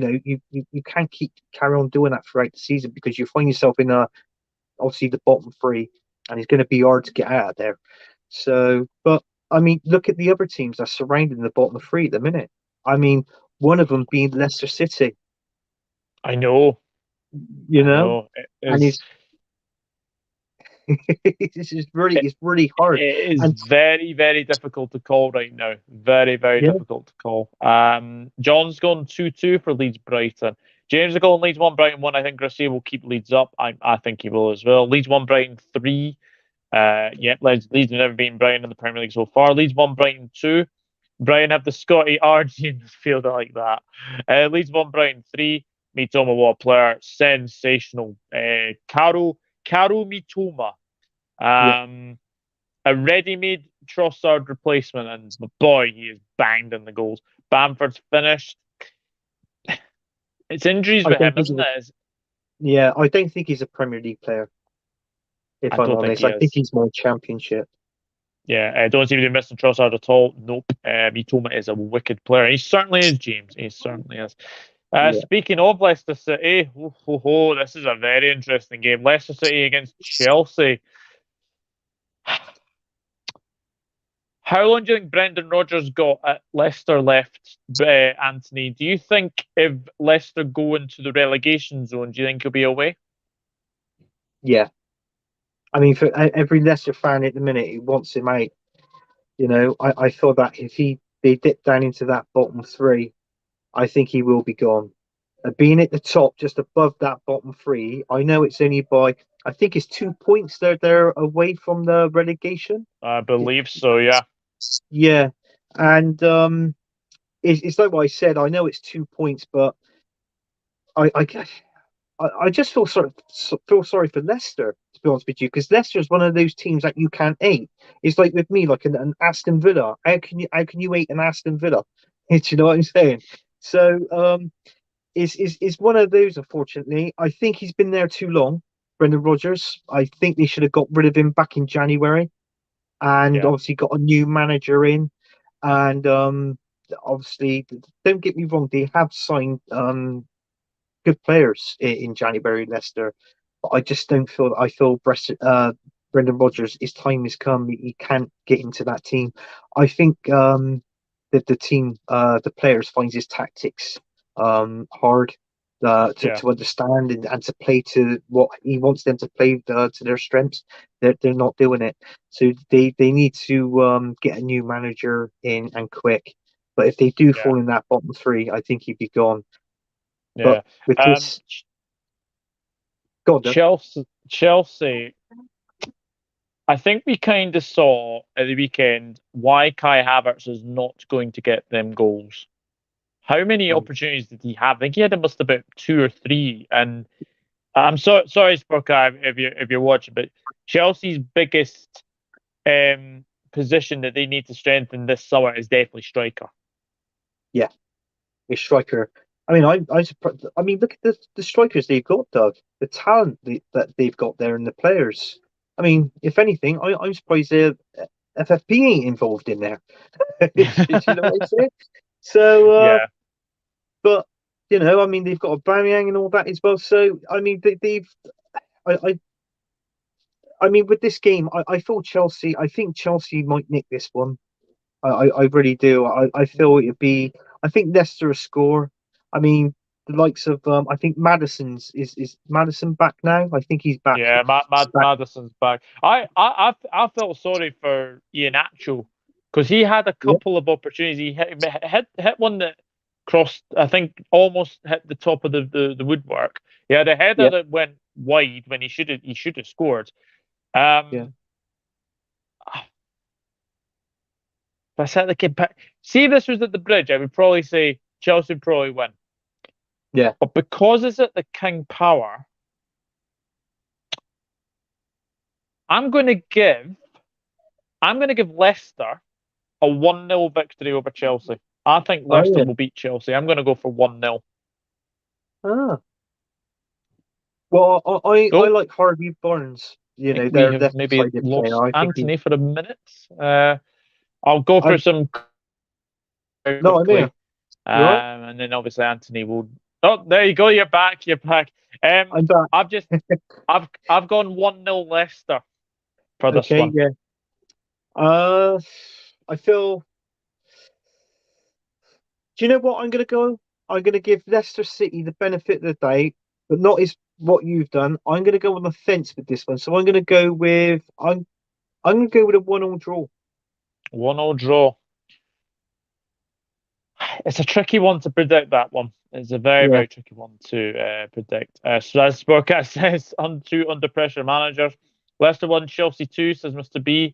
[SPEAKER 2] can't carry on doing that throughout the season because you find yourself in obviously the bottom 3, and it's going to be hard to get out of there. So, but I mean, look at the other teams that are surrounding the bottom 3 at the minute. I mean, one of them being Leicester City.
[SPEAKER 1] I know,
[SPEAKER 2] and it's really hard.
[SPEAKER 1] It is very, very difficult to call right now. Very, very difficult to call. John's gone 2-2 for Leeds Brighton. James is going Leeds 1, Brighton 1. I think Garcia will keep Leeds up. I think he will as well. Leeds 1, Brighton 3. Leeds have never beaten Brighton in the Premier League so far. Leeds 1, Brighton 2. Brighton have the Scotty RG in the field like that. Leeds 1, Brighton 3. Mitoma, what a player. Sensational. Karu Mitoma. A ready-made Trossard replacement, and boy, he is banged in the goals. Bamford's finished. It's injuries with him, isn't it?
[SPEAKER 2] Yeah, I don't think he's a Premier League player. If
[SPEAKER 1] I
[SPEAKER 2] I'm
[SPEAKER 1] don't think
[SPEAKER 2] honest,
[SPEAKER 1] he
[SPEAKER 2] I think
[SPEAKER 1] is.
[SPEAKER 2] he's more Championship.
[SPEAKER 1] Yeah, I don't seem to be missing Trossard at all. Nope. Mitoma is a wicked player. He certainly is, James. He certainly is.
[SPEAKER 2] Yeah,
[SPEAKER 1] Speaking of Leicester City, this is a very interesting game. Leicester City against Chelsea. How long do you think Brendan Rodgers got at Leicester left, Anthony? Do you think if Leicester go into the relegation zone, do you think he'll be away?
[SPEAKER 2] yeah. I mean, for every Leicester fan at the minute, he wants him out. I thought that if they dip down into that bottom three, I think he will be gone. Being at the top, just above that bottom three, I know it's only by, I think it's 2 points they're away from the relegation.
[SPEAKER 1] I believe so, yeah.
[SPEAKER 2] Yeah, and it's like what I said. I know it's 2 points, but I I just feel sorry for Leicester, to be honest with you, because Leicester is one of those teams that you can't hate. It's like with me, like an Aston Villa. How can you hate an Aston Villa? Do you know what I'm saying? So is one of those. Unfortunately, I think he's been there too long. Brendan Rodgers. I think they should have got rid of him back in January, and
[SPEAKER 1] Yeah.
[SPEAKER 2] obviously got a new manager in, and obviously don't get me wrong, they have signed good players in January, Leicester. But I just don't feel. I feel Brendan Rodgers, his time has come. He can't get into that team. I think that the team, the players, finds his tactics hard to understand and to play to what he wants them to play to their strengths. They're not doing it. So they need to get a new manager in and quick. But if they do fall in that bottom three, I think he'd be gone.
[SPEAKER 1] Yeah.
[SPEAKER 2] But with this, God,
[SPEAKER 1] Chelsea. I think we kind of saw at the weekend why Kai Havertz is not going to get them goals. How many opportunities did he have? I think he had almost about 2 or 3. And I'm sorry, Spurkai, if you're watching, but Chelsea's biggest position that they need to strengthen this summer is definitely striker.
[SPEAKER 2] Yeah, a striker. I mean, I surprised. I mean, look at the strikers they've got, Doug. The talent that they've got there, and the players. I mean, if anything, I'm surprised the FFP ain't involved in there. You know what I'm saying? So,
[SPEAKER 1] Yeah.
[SPEAKER 2] but I mean, they've got a Aubameyang and all that as well. So, I mean, I mean, with this game, I thought Chelsea. I think Chelsea might nick this one. I really do. I feel it'd be. I think Leicester a score. I mean, the likes of I think Madison's is Madison back now. I think he's back.
[SPEAKER 1] Yeah, Madison's back. I felt sorry for Iheanacho because he had a
[SPEAKER 2] Yeah,
[SPEAKER 1] couple of opportunities. He hit one that crossed, I think, almost hit the top of the woodwork. He had a header
[SPEAKER 2] yeah,
[SPEAKER 1] that went wide when he should have scored.
[SPEAKER 2] yeah.
[SPEAKER 1] If I said see if this was at the Bridge, I would probably say Chelsea would probably win.
[SPEAKER 2] Yeah.
[SPEAKER 1] But because it's at the King Power, I'm going to give Leicester a 1-0 victory over Chelsea. I think
[SPEAKER 2] Oh
[SPEAKER 1] Leicester
[SPEAKER 2] yeah.
[SPEAKER 1] will beat Chelsea. I'm going to go for 1-0.
[SPEAKER 2] Ah. Well, I
[SPEAKER 1] Oh,
[SPEAKER 2] like Harvey Barnes.
[SPEAKER 1] I think we
[SPEAKER 2] Their
[SPEAKER 1] have maybe
[SPEAKER 2] left-sided player.
[SPEAKER 1] lost
[SPEAKER 2] I think
[SPEAKER 1] Anthony for a minute. I'll go
[SPEAKER 2] I
[SPEAKER 1] for some
[SPEAKER 2] no, I'm here.
[SPEAKER 1] quickly.
[SPEAKER 2] You all right?
[SPEAKER 1] And then obviously Anthony will. Oh, there you go. You're back. You're back.
[SPEAKER 2] I'm back.
[SPEAKER 1] I've gone 1-0 Leicester for this
[SPEAKER 2] Okay.
[SPEAKER 1] one.
[SPEAKER 2] Yeah. I feel. Do you know what I'm going to go? I'm going to give Leicester City the benefit of the doubt, but not as what you've done. I'm going to go on the fence with this one. So I'm going to go with I'm going to go with a 1-1 draw.
[SPEAKER 1] 1-0 draw. It's a tricky one to predict, that one. It's a very,
[SPEAKER 2] Yeah.
[SPEAKER 1] very tricky one to predict. So as Sportcast says, on 2 under pressure managers. Leicester 1, Chelsea 2, says Mr. B.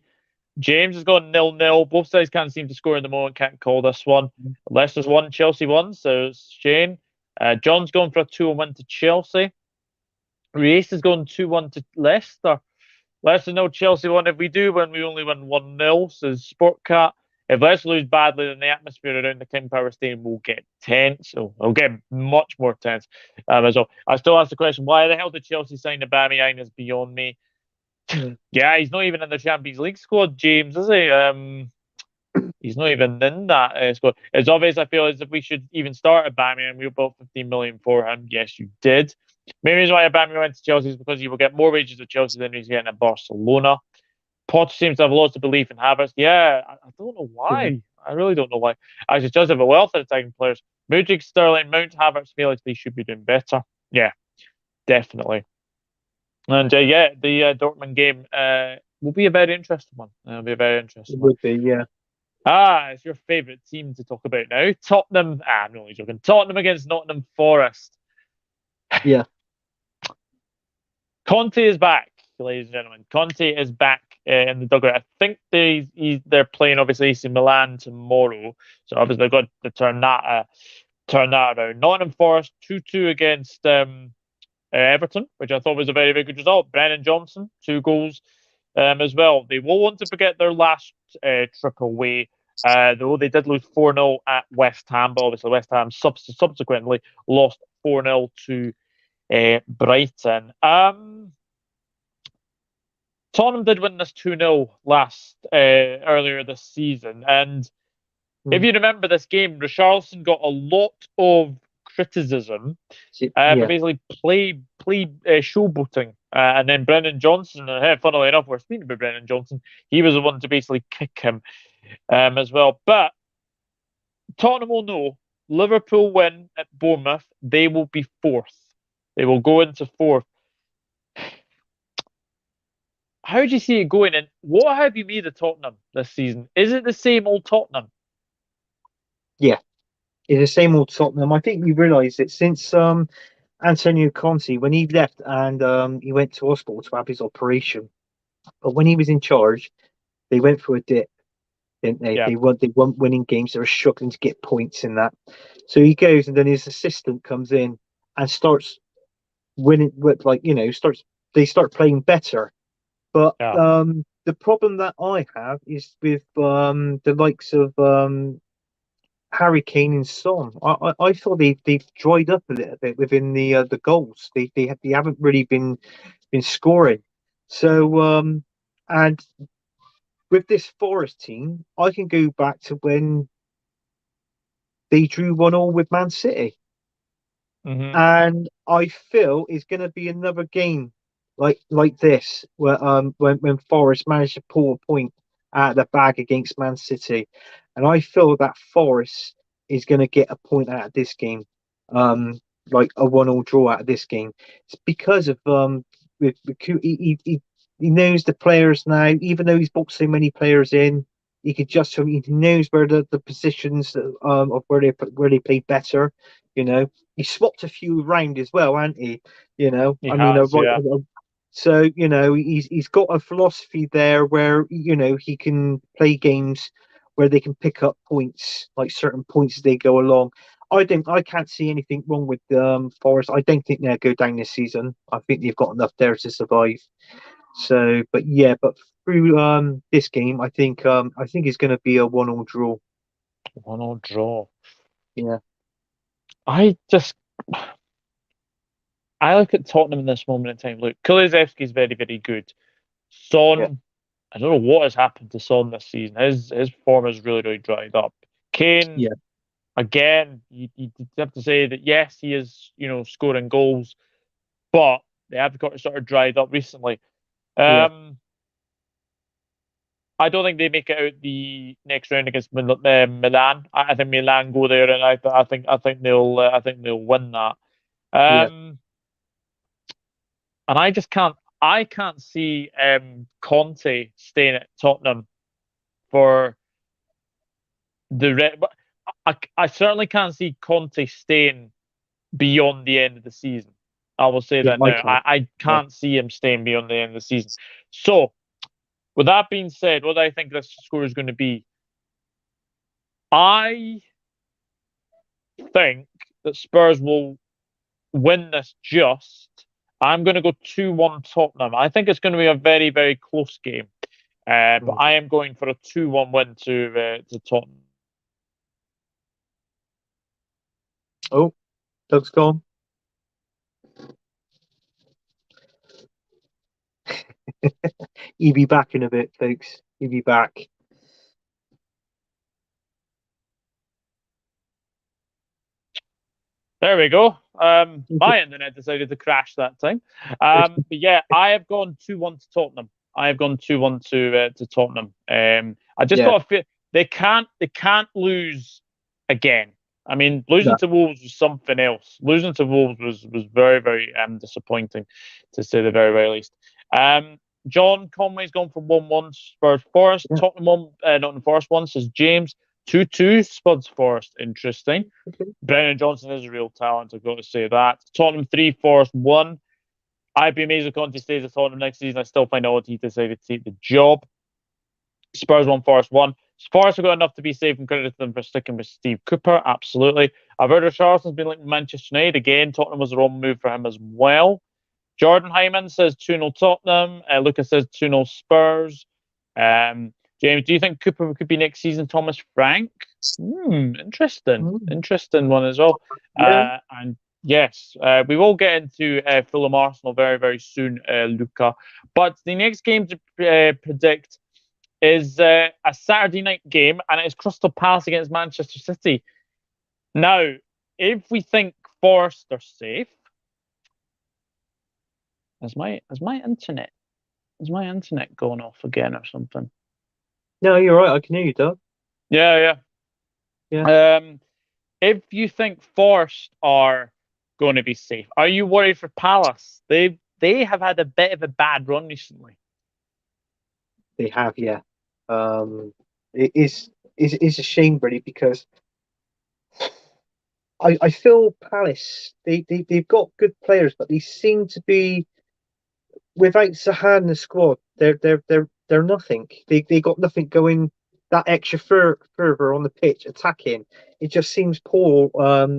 [SPEAKER 1] James has gone 0-0. Both sides can't seem to score in the moment, can't call this one. Leicester's 1, Chelsea 1, so it's Shane. John's going for a 2-1 win to Chelsea. Reese is going 2-1 to Leicester. Leicester 0, Chelsea 1. If we do win, we only win 1-0, says Sportcat. If Leicester lose badly, then the atmosphere around the King Power Stadium will get tense. So it'll get much more tense. As well. I still ask the question, why the hell did Chelsea sign Aubameyang is beyond me. Yeah, he's not even in the Champions League squad, James, is he? He's not even in that squad. It's obvious, I feel, as if we should even start Aubameyang. We bought 15 million for him. Yes, you did. Main reason why Aubameyang went to Chelsea is because he will get more wages at Chelsea than he's getting at Barcelona. Potter seems to have lots of belief in Havertz. Yeah, I don't know why. I really don't know why. Actually, does have a wealth of attacking players. Mudryk, Sterling, Mount, Havertz, Felix, they should be doing better. Yeah, definitely. And yeah, the Dortmund game will be a very interesting one. It'll be a very interesting
[SPEAKER 2] It
[SPEAKER 1] one.
[SPEAKER 2] would be, yeah.
[SPEAKER 1] It's your favourite team to talk about now. Tottenham. I'm only joking. Tottenham against Nottingham Forest.
[SPEAKER 2] Yeah.
[SPEAKER 1] Conte is back, ladies and gentlemen. Conte is back in the dugout. I think they're playing obviously AC Milan tomorrow, so obviously they've got to turn that around. Nottingham Forest 2-2 against Everton, which I thought was a very, very good result. Brennan Johnson 2 goals as well. They will want to forget their last trip away. Though they did lose 4-0 at West Ham, but obviously West Ham subsequently lost 4-0 to Brighton. Tottenham did win this 2-0 earlier this season, and if you remember this game, Richarlison got a lot of criticism for basically play showboating, and then Brennan Johnson. Funnily enough, we're speaking about Brennan Johnson. He was the one to basically kick him as well. But Tottenham will know. Liverpool win at Bournemouth, they will be fourth. They will go into fourth. How do you see it going? And what have you made of Tottenham this season? Is it the same old Tottenham?
[SPEAKER 2] Yeah, it's the same old Tottenham. I think we realised that since Antonio Conte, when he left and he went to hospital to have his operation, but when he was in charge, they went through a dip, didn't they?
[SPEAKER 1] Yeah.
[SPEAKER 2] They weren't winning games. They were struggling to get points in that. So he goes, and then his assistant comes in and starts winning. With they start playing better. But the problem that I have is with the likes of Harry Kane and Son. I thought they've dried up a little bit within the goals. They haven't really been scoring. So and with this Forest team, I can go back to when they drew 1-1 with Man City.
[SPEAKER 1] Mm-hmm.
[SPEAKER 2] And I feel it's going to be another game like this, where when Forest managed to pull a point out of the bag against Man City, and I feel that Forest is going to get a point out of this game, like a 1-1 draw out of this game. It's because of he knows the players now, even though he's brought so many players in. He knows where the positions of where they play better. He swapped a few around as well, hasn't he? So he's got a philosophy there where he can play games where they can pick up points, like certain points as they go along. I can't see anything wrong with Forest. I don't think they'll go down this season. I think they've got enough there to survive. So, but through this game, I think it's going to be a 1-1 draw.
[SPEAKER 1] 1-1 draw.
[SPEAKER 2] Yeah.
[SPEAKER 1] I look at Tottenham in this moment in time. Look, Kulusevski is very, very good. Son, I don't know what has happened to Son this season. His form has really, really dried up. Kane, again, you have to say that yes, he is scoring goals, but they have got sort of dried up recently. I don't think they make it out the next round against Milan. I think Milan go there, and I think they'll win that. And I just can't see Conte staying at Tottenham for the I certainly can't see Conte staying beyond the end of the season. I will say that now. I can't see him staying beyond the end of the season. So, with that being said, what do I think this score is going to be? I think that Spurs will win this just. I'm going to go 2-1 Tottenham. I think it's going to be a very, very close game. But I am going for a 2-1 win to Tottenham.
[SPEAKER 2] Oh, Doug's gone. He'll be back in a bit, folks. He'll be back.
[SPEAKER 1] There we go. My internet decided to crash that time. But yeah, I have gone 2-1 to Tottenham. I have gone 2-1 to Tottenham. I just got a feel they can't lose again. I mean, losing to Wolves was something else. Losing to Wolves was very, very disappointing, to say the very, very least. John Conway's gone for 1-1 Spurs Forest. Tottenham 1, Nottingham Forest 1, says James. 2-2 Spuds Forest. Interesting. Brennan Johnson is a real talent, I've got to say that. Tottenham 3, Forest 1. I'd be amazed if Conte stays at Tottenham next season. I still find it odd he decided to take the job. Spurs 1, Forest 1. Forest have got enough to be safe and credit to them for sticking with Steve Cooper. Absolutely. I've heard Richarlison's been linked with Manchester United. Again, Tottenham was the wrong move for him as well. Jordan Hyman says 2-0 Tottenham. Lucas says 2-0 Spurs. James, do you think Cooper could be next season Thomas Frank? Interesting. Interesting one as well. And yes, we will get into Fulham Arsenal very, very soon, Luca. But the next game to predict is a Saturday night game, and it is Crystal Palace against Manchester City. Now, if we think Forest are safe, is my internet going off again or something?
[SPEAKER 2] No, you're right. I can hear you, Doug.
[SPEAKER 1] Yeah. If you think Forest are going to be safe, are you worried for Palace? They have had a bit of a bad run recently.
[SPEAKER 2] They have, yeah. It is a shame, really, because I feel Palace they've got good players, but they seem to be without Zaha in the squad. They're nothing. They got nothing going that extra further on the pitch attacking. It just seems poor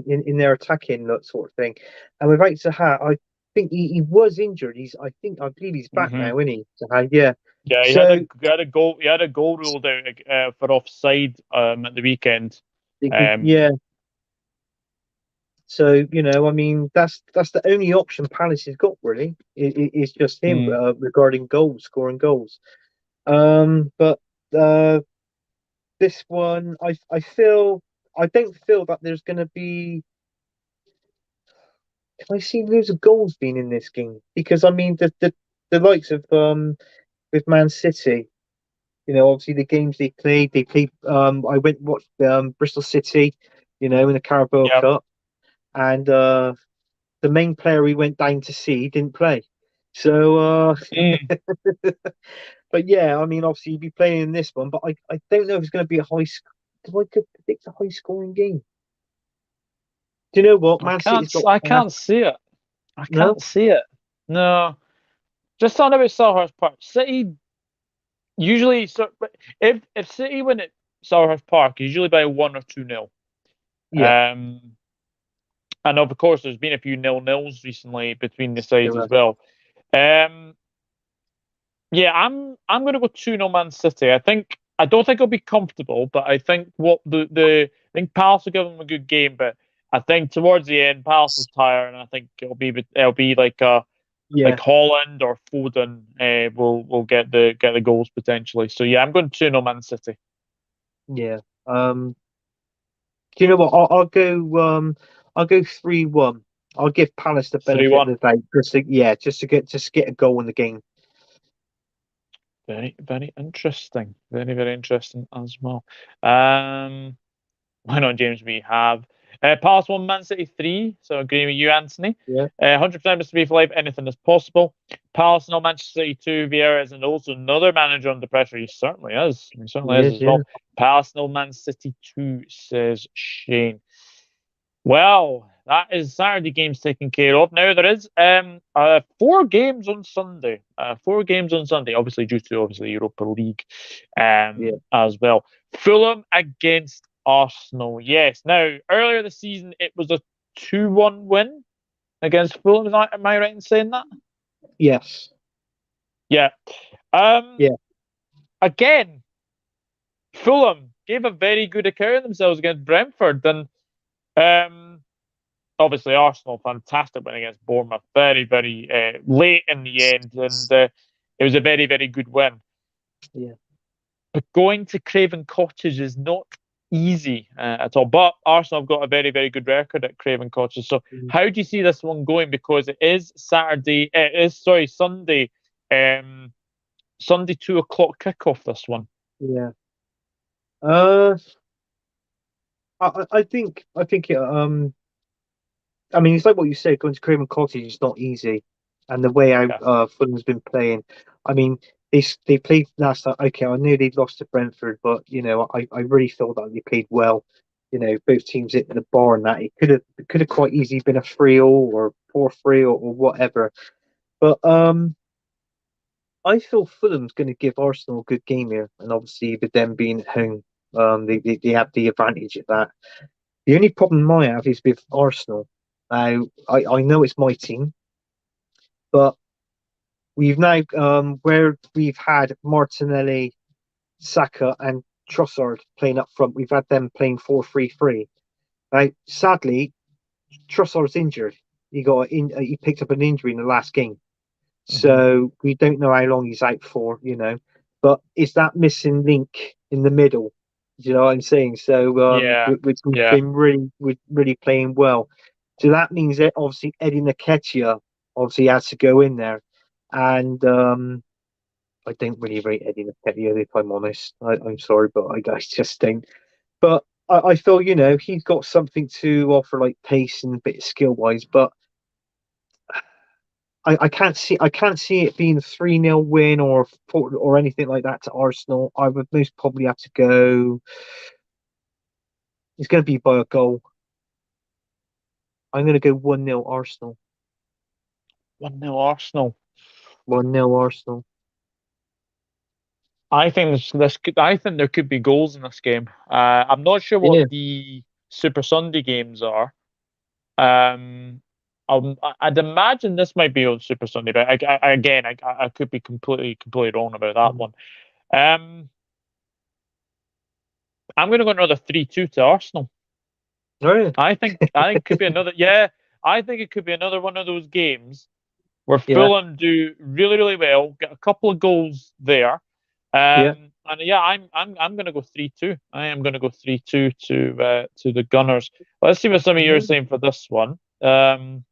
[SPEAKER 2] in their attacking, that sort of thing. And without Zaha, I think he was injured. I believe he's back now, isn't he? Zaha, yeah.
[SPEAKER 1] Yeah, he had a goal. He had a goal ruled out for offside at the weekend.
[SPEAKER 2] Yeah. So I mean, that's the only option Palace has got really. It's just him regarding goals, scoring goals. But this one, I don't feel that there's going to be. Can I see loads of goals being in this game? Because I mean, the likes of with Man City, obviously the games they played. I went and watched Bristol City, in the Carabao Cup, and the main player we went down to see didn't play. So, but yeah, I mean, obviously you'd be playing in this one, but I don't know if it's going to be a high. Do I could predict a high scoring game? Do you know what?
[SPEAKER 1] I can't see it. I can't see it. No, just talking about Selhurst Park. City usually, if City win at Selhurst Park, usually by 1 or 2-0. Yeah. And of course, there's been a few 0-0s recently between the sides as well. Yeah, I'm going to go 2-0 Man City. I don't think it'll be comfortable, but I think I think Palace will give them a good game, but I think towards the end, Palace is tired, and I think it'll be like Holland or Foden will get the goals potentially. So yeah, I'm going 2-0 Man City.
[SPEAKER 2] Yeah. Do you know what? I'll go 3-1. I'll give Palace the benefit of the doubt, just to get a goal in the game.
[SPEAKER 1] Very, very interesting. Very, very interesting as well. Why not, James? We have Palace 1, Man City 3. So agreeing with you, Anthony.
[SPEAKER 2] Yeah.
[SPEAKER 1] 100% Mr. Beef Live. Anything is possible. Palace 0, Manchester City 2. Vieira is also another manager under pressure. He certainly is. He certainly is as well. Palace 0, Man City 2, says Shane. Well, that is Saturday games taken care of. Now there is 4 games on Sunday. 4 games on Sunday, obviously due to Europa League as well. Fulham against Arsenal. Yes. Now, earlier this season, it was a 2-1 win against Fulham. Am I right in saying that?
[SPEAKER 2] Yes.
[SPEAKER 1] Yeah. Again, Fulham gave a very good account of themselves against Brentford, and obviously Arsenal, fantastic win against Bournemouth, very, very late in the end, and it was a very, very good win.
[SPEAKER 2] Yeah.
[SPEAKER 1] But going to Craven Cottage is not easy at all. But Arsenal have got a very, very good record at Craven Cottage. So how do you see this one going? Because it is Sunday, Sunday 2 o'clock kickoff, this one.
[SPEAKER 2] Yeah. I think it, I mean, it's like what you said, going to Craven Cottage is not easy. And the way Fulham's been playing, I mean, they played last night. Okay, I knew they'd lost to Brentford, but I really felt that they played well. Both teams hit the bar, and that it could have quite easily been a 3-0 or 4-3 or whatever. But I feel Fulham's going to give Arsenal a good game here, and obviously with them being at home, they have the advantage of that. The only problem I have is with Arsenal. Now, I know it's my team, but we've now, where we've had Martinelli, Saka, and Trossard playing up front, we've had them playing 4-3-3. Now, sadly, Trossard's injured. He picked up an injury in the last game, so we don't know how long he's out for. But it's that missing link in the middle. Do you know what I'm saying? So we've been really playing well. So that means that obviously Eddie Nketiah obviously has to go in there, and I don't really rate Eddie Nketiah, if I'm honest. I'm sorry, but I just don't. But I feel he's got something to offer, like pace and a bit skill wise. But I can't see it being a 3-0 win or anything like that to Arsenal. I would most probably have to go. It's going to be by a goal. I'm going to go 1-0 Arsenal.
[SPEAKER 1] 1-0 Arsenal.
[SPEAKER 2] 1-0 Arsenal.
[SPEAKER 1] I think I think there could be goals in this game. I'm not sure what the Super Sunday games are. I'd imagine this might be on Super Sunday, but I could be completely wrong about that one. I'm going to go another 3-2 to Arsenal.
[SPEAKER 2] Right.
[SPEAKER 1] I think it could be another. Yeah, I think it could be another one of those games where Fulham do really, really well, get a couple of goals there. And I'm going to go 3-2. I am going to go 3-2 to the Gunners. Let's see what some of you are saying for this one. There's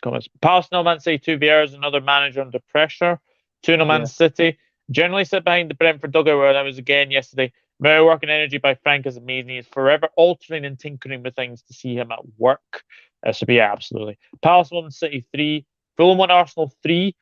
[SPEAKER 1] comments. Palace no Man City 2 Vieira's another manager under pressure. 2-0 Man City. Generally sit behind the Brentford dugout where I was again yesterday. Very work and energy by Frank is amazing. He's forever altering and tinkering with things to see him at work. So yeah, absolutely. Palace 1 City 3. Fulham 1 Arsenal 3.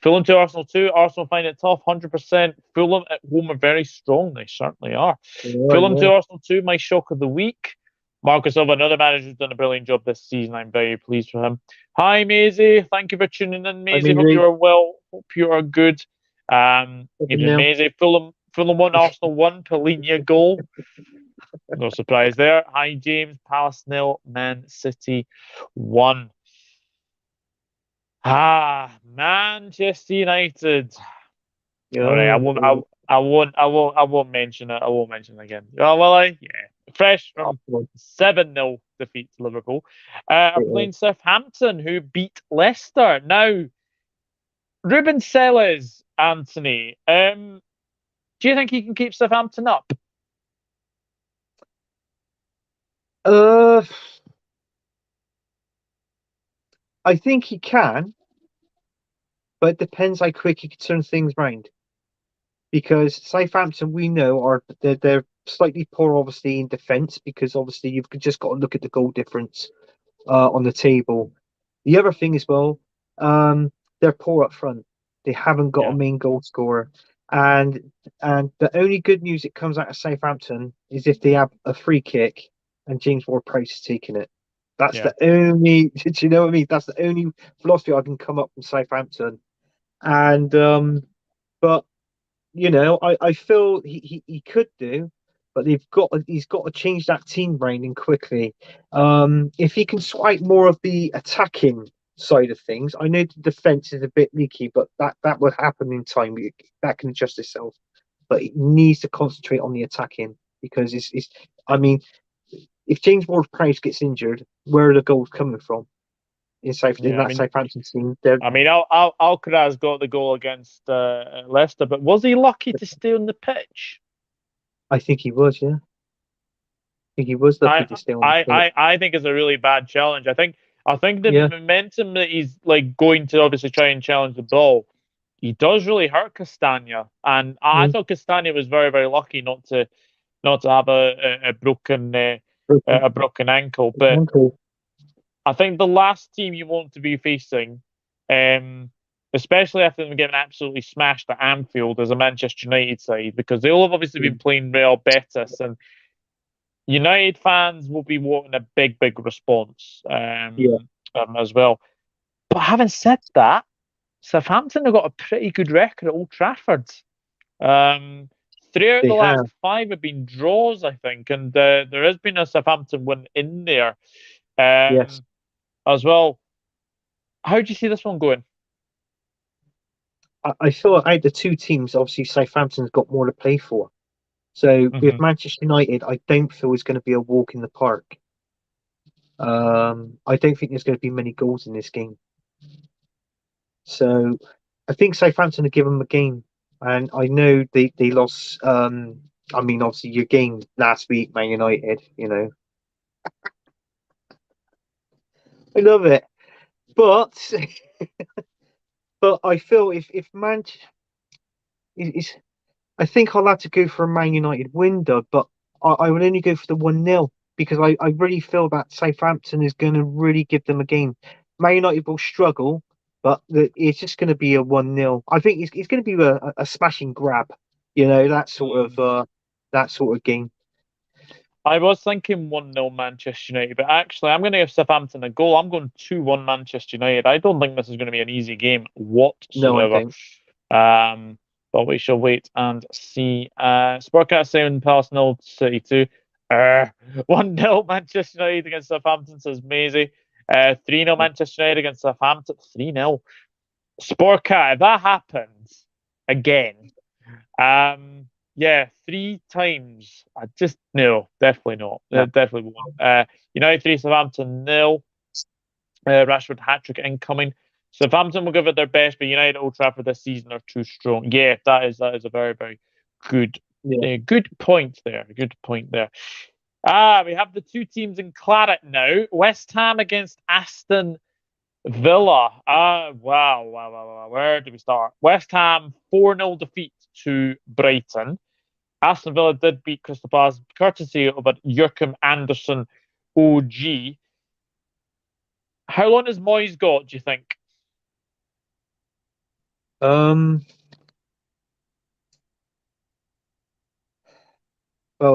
[SPEAKER 1] Fulham 2 Arsenal 2. Arsenal find it tough 100%. Fulham at home are very strong. They certainly are. Fulham 2 Arsenal 2. My shock of the week. Marcus Silva, another manager who's done a brilliant job this season. I'm very pleased for him. Hi, Maisie. Thank you for tuning in, Maisie. Hope you are well. Hope you are good. Even Maisie. Fulham 1, Arsenal 1. Polinia goal. No surprise there. Hi, James. Palace 0, Man City 1. Manchester United. All right, I won't mention it. I won't mention it again. Oh, will I? Yeah. Fresh from 7-0 defeat to Liverpool. Are playing Southampton, who beat Leicester. Now, Ruben Selles, Anthony. Do you think he can keep Southampton up?
[SPEAKER 2] I think he can, but it depends how quick he can turn things round. Because Southampton, we know, they're slightly poor, obviously, in defence, because obviously you've just got to look at the goal difference on the table. The other thing as well, they're poor up front. They haven't got a main goal scorer. And the only good news that comes out of Southampton is if they have a free kick and James Ward-Prowse is taking it. That's the only, do you know what I mean? That's the only philosophy I can come up from Southampton. And, but, I feel he could do, but he's got to change that team branding quickly. If he can swipe more of the attacking side of things, I know the defense is a bit leaky, but that will happen in time. That can adjust itself, but it needs to concentrate on the attacking because I mean, if James Ward-Prowse gets injured, where are the goals coming from? in
[SPEAKER 1] Yeah, I
[SPEAKER 2] that
[SPEAKER 1] mean,
[SPEAKER 2] Southampton team.
[SPEAKER 1] Alcaraz got the goal against Leicester, but was he lucky to stay on the pitch?
[SPEAKER 2] I think he was, yeah. I think he was lucky
[SPEAKER 1] I
[SPEAKER 2] to stay on the
[SPEAKER 1] I
[SPEAKER 2] pitch.
[SPEAKER 1] I think it's a really bad challenge. I think the
[SPEAKER 2] Yeah.
[SPEAKER 1] momentum that he's like going to obviously try and challenge the ball, he does really hurt Castagna, and I
[SPEAKER 2] Mm.
[SPEAKER 1] thought Castagna was very very lucky not to have
[SPEAKER 2] Broken
[SPEAKER 1] a broken ankle. But
[SPEAKER 2] ankle.
[SPEAKER 1] I think the last team you want to be facing, especially after them getting absolutely smashed at Anfield, is a Manchester United side, because they'll have obviously been playing Real Betis, and United fans will be wanting a big, big response
[SPEAKER 2] Yeah,
[SPEAKER 1] as well. But having said that, Southampton have got a pretty good record at Old Trafford. Um, Three out of
[SPEAKER 2] they
[SPEAKER 1] the last
[SPEAKER 2] have.
[SPEAKER 1] five have been draws, I think, and there has been a Southampton win in there
[SPEAKER 2] Yes.
[SPEAKER 1] as well. How do you see this one going?
[SPEAKER 2] I thought out the two teams, obviously Southampton's got more to play for. So with
[SPEAKER 1] Hmm.
[SPEAKER 2] Manchester United, I don't feel it's going to be a walk in the park. I don't think there's going to be many goals in this game. So I think Southampton will give them a game. And I know they lost. I mean, obviously your game last week, Man United. I love it, but but I feel if Man, is I think I'll have to go for a Man United win, Doug, but I would only go for the 1-0 because I really feel that Southampton is going to really give them a game. Man United will struggle, but it's just going to be a 1-0. I think it's going to be a smashing grab, that sort of game.
[SPEAKER 1] I was thinking 1-0 Manchester United, but actually, I'm going to give Southampton a goal. I'm going 2-1 Manchester United. I don't think this is going to be an easy game
[SPEAKER 2] No, I
[SPEAKER 1] whatsoever.
[SPEAKER 2] don't.
[SPEAKER 1] But we shall wait and see. Sportcat saying Palace 0, City 2. 1-0 Manchester United against Southampton, says Maisie. 3-0 Manchester United against Southampton. 3-0. Sportcat, if that happens again, yeah, three times. No, definitely not.
[SPEAKER 2] Yeah.
[SPEAKER 1] Definitely won't. United 3, Southampton 0. Rashford hat trick incoming. Southampton will give it their best, but United at Old Trafford this season are too strong. Yeah, that is a very very good good point there. Good point there. We have the two teams in Claret now. West Ham against Aston Villa. Wow. Where do we start? West Ham 4-0 defeat to Brighton. Aston Villa did beat Crystal Palace courtesy of a Jurkum Anderson OG. How long has Moyes got, do you think?
[SPEAKER 2] Well,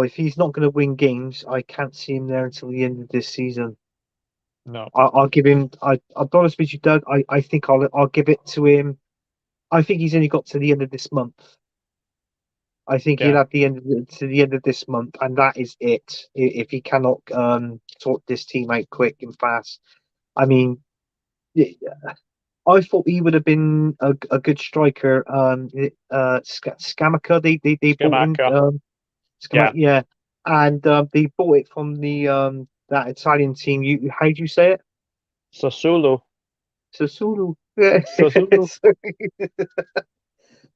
[SPEAKER 2] if he's not going to win games, I can't see him there until the end of this season.
[SPEAKER 1] No.
[SPEAKER 2] I'll give him. I'll be honest with you, Doug. I think I'll give it to him. I think he's only got to the end of this month. I think he'll have to the end of this month, and that is it. If he cannot sort this team out quick and fast, I mean, I thought he would have been a good striker. Scamacca, they bought in.
[SPEAKER 1] Scamacca.
[SPEAKER 2] Yeah, and they bought it from the that Italian team. How do you say it?
[SPEAKER 1] Sassuolo.
[SPEAKER 2] Sassuolo. Yeah.
[SPEAKER 1] Sassuolo.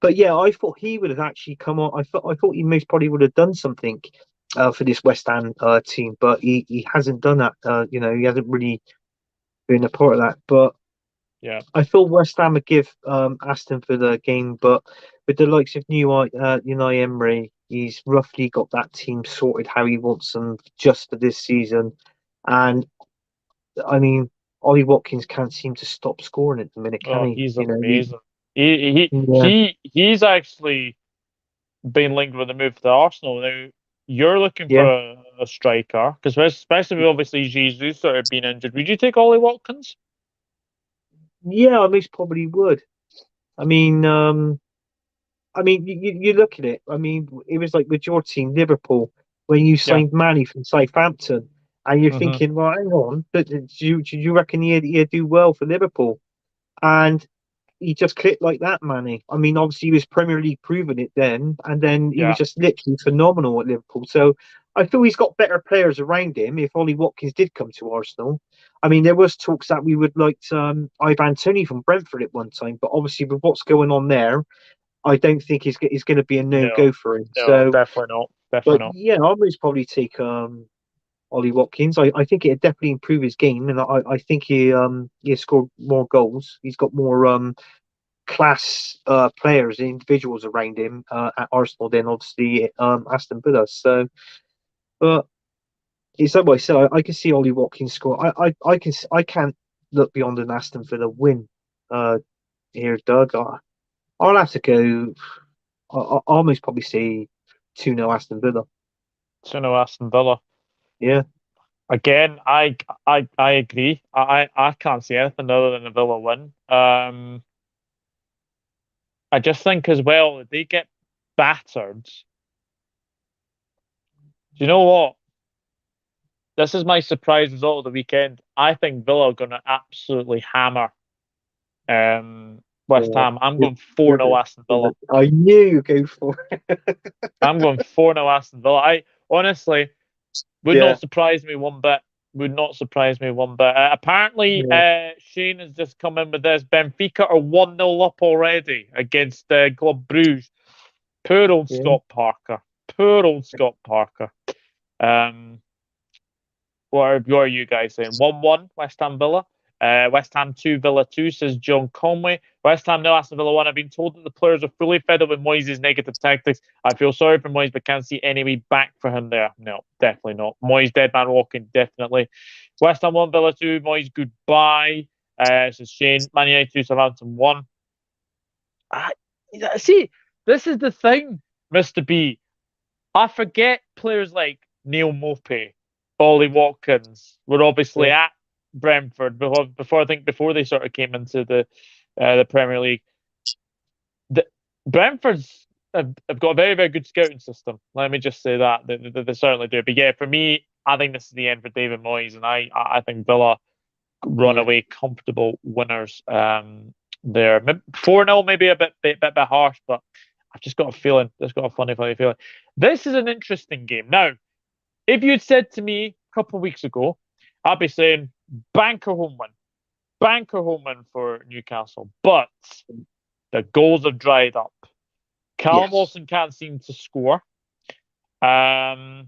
[SPEAKER 2] But yeah, I thought he would have actually come on. I thought he most probably would have done something for this West Ham team, but he hasn't done that. He hasn't really been a part of that. But
[SPEAKER 1] Yeah,
[SPEAKER 2] I thought West Ham would give Aston Villa a game, but with the likes of Unai Emery, he's roughly got that team sorted how he wants them just for this season. And I mean, Ollie Watkins can't seem to stop scoring at the minute, can he?
[SPEAKER 1] he's amazing.
[SPEAKER 2] Yeah.
[SPEAKER 1] He's actually been linked with a move to Arsenal. Now you're looking for
[SPEAKER 2] Yeah.
[SPEAKER 1] a striker, because especially with obviously Jesus sort of being injured. Would you take Ollie Watkins?
[SPEAKER 2] Yeah, I most probably would. I mean, you look at it. I mean, it was like with your team, Liverpool, when you signed Manny from Southampton, and you're thinking, well, hang on, but do you reckon he'd do well for Liverpool? And he just clicked like that, Manny. I mean, obviously he was Premier League proving it then, and then he was just literally phenomenal at Liverpool. So I feel he's got better players around him. If Ollie Watkins did come to Arsenal, I mean, there was talks that we would like Ivan Toney from Brentford at one time, but obviously with what's going on there, I don't think he's going to be a no-go for him.
[SPEAKER 1] No,
[SPEAKER 2] So,
[SPEAKER 1] definitely not.
[SPEAKER 2] but
[SPEAKER 1] Definitely not.
[SPEAKER 2] yeah, I'll most probably take Ollie Watkins. I think it'd definitely improve his game, and I think he scored more goals. He's got more class players, individuals around him at Arsenal than obviously Aston Villa. So, but it's like what I said. I can see Ollie Watkins score. I can't look beyond an Aston Villa win. Here, Doug. I'll have to go. I'll almost probably say 2-0 Aston Villa.
[SPEAKER 1] 2-0 Aston Villa.
[SPEAKER 2] Yeah.
[SPEAKER 1] Again, I agree. I can't see anything other than a Villa win. I just think as well that they get battered. Do you know what? This is my surprise result of the weekend. I think Villa are going to absolutely hammer West Ham. I'm going 4-0 Aston Villa.
[SPEAKER 2] I knew you'd go for it.
[SPEAKER 1] I'm going 4-0 Aston Villa. I honestly would not surprise me one bit. Would not surprise me one bit. Apparently, Shane has just come in with this. Benfica are 1-0 up already against Club Brugge. Poor old Scott Parker. Poor old Scott Parker. What are you guys saying? 1-1 West Ham Villa. West Ham 2, Villa 2, says John Conway. West Ham 0, Aston Villa 1. I've been told that the players are fully fed up with Moyes' negative tactics. I feel sorry for Moyes, but can't see any way back for him there. No, definitely not. Moyes dead man walking, definitely. West Ham 1, Villa 2. Moyes goodbye. Says Shane. Man United 2, Southampton 1. See, this is the thing, Mr. B. I forget players like Neil Mopey, Ollie Watkins were obviously at Brentford before they sort of came into the Premier League. Brentford's have got a very, very good scouting system. Let me just say that they certainly do. But yeah, for me, I think this is the end for David Moyes, and I think Villa run away comfortable winners. There 4-0 maybe a bit harsh, but I've just got a feeling. Just got a funny feeling. This is an interesting game. Now, if you'd said to me a couple of weeks ago, I'd be saying banker home win for Newcastle, but the goals have dried up. Callum Wilson can't seem to score. Joe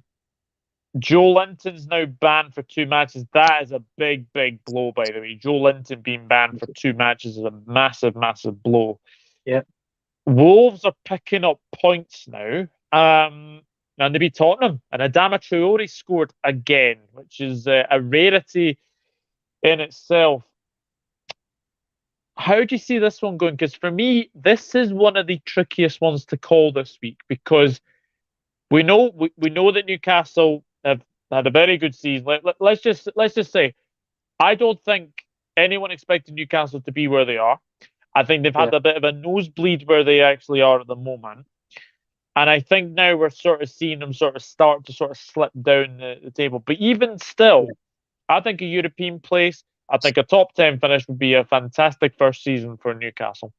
[SPEAKER 1] Linton's now banned for 2 matches. That is a big, big blow, by the way. Joe Linton being banned for 2 matches is a massive, massive blow.
[SPEAKER 2] Yeah.
[SPEAKER 1] Wolves are picking up points now. And they beat Tottenham. And Adama Traore scored again, which is a rarity in itself. How do you see this one going? Because for me, this is one of the trickiest ones to call this week, because we know that Newcastle have had a very good season. Let's just say, I don't think anyone expected Newcastle to be where they are. I think they've had a bit of a nosebleed where they actually are at the moment. And I think now we're sort of seeing them sort of start to sort of slip down the table. But even still, I think a European place, I think a top 10 finish would be a fantastic first season for Newcastle.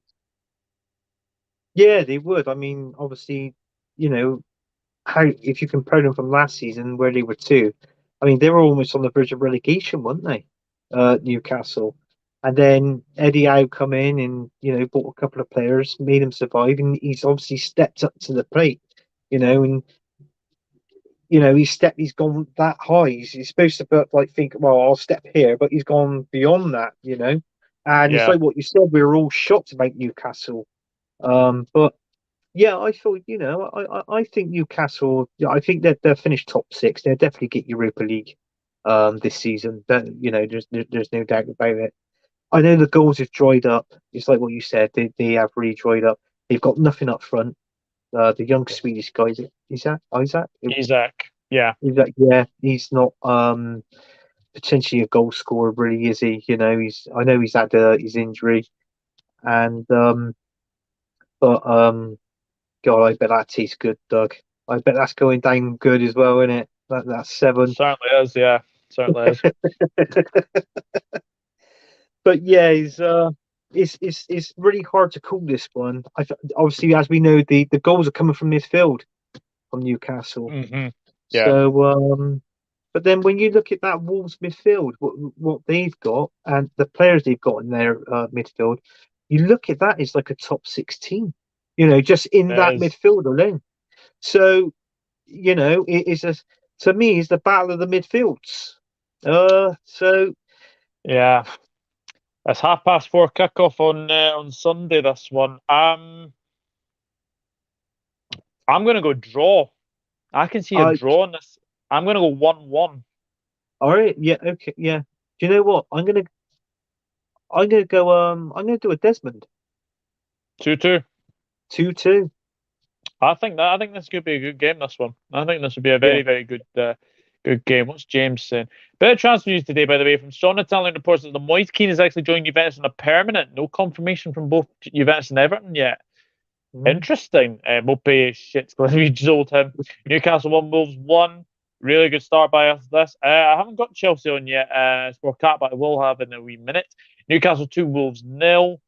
[SPEAKER 2] Yeah, they would. I mean, obviously, how if you compare them from last season where they were 2, I mean, they were almost on the verge of relegation, weren't they? Newcastle. And then Eddie Howe come in and, bought a couple of players, made him survive, and he's obviously stepped up to the plate, and he's gone that high. He's supposed to think, well, I'll step here, but he's gone beyond that, And it's like what you said, we were all shocked about Newcastle. But yeah, I thought, I think Newcastle, I think that they'll finish top 6. They'll definitely get Europa League this season. That, there's no doubt about it. I know the goals have dried up. It's like what you said. They have really dried up. They've got nothing up front. The young Swedish guy, is that Isaac?
[SPEAKER 1] Isaac, yeah.
[SPEAKER 2] Isaac, yeah. He's not potentially a goal scorer, really, is he? I know he's had his injury, and God, I bet that tastes good, Doug. I bet that's going down good as well, isn't it? That's 7.
[SPEAKER 1] Certainly is, yeah. Certainly is.
[SPEAKER 2] But yeah, it's really hard to call this one. Obviously, as we know, the goals are coming from midfield from Newcastle.
[SPEAKER 1] Mm-hmm. Yeah.
[SPEAKER 2] So, but then when you look at that Wolves midfield, what they've got and the players they've got in their midfield, you look at that as like a top 16, just in
[SPEAKER 1] It
[SPEAKER 2] that
[SPEAKER 1] is.
[SPEAKER 2] midfield alone. So, it is to me, it's the battle of the midfields. So
[SPEAKER 1] Yeah. It's 4:30 kickoff on Sunday, this one. I'm gonna go draw. I can see a
[SPEAKER 2] I,
[SPEAKER 1] draw in this. I'm gonna go 1-1.
[SPEAKER 2] all right, yeah, okay, yeah. Do you know what? I'm gonna go. I'm gonna do a Desmond
[SPEAKER 1] 2-2.
[SPEAKER 2] 2-2.
[SPEAKER 1] I think this could be a good game, this one. I think this would be a
[SPEAKER 2] Yeah.
[SPEAKER 1] very, very good game. What's James saying? Bit of transfer news today, by the way, from Sean Italian reports that the Moise Keane is actually joining Juventus on a permanent. No confirmation from both Juventus and Everton yet. Interesting. Mopé shit's going to be told him. Newcastle 1, Wolves 1. Really good start by us. This I haven't got Chelsea on yet. Sport Cat, but I will have in a wee minute. Newcastle 2, Wolves 0.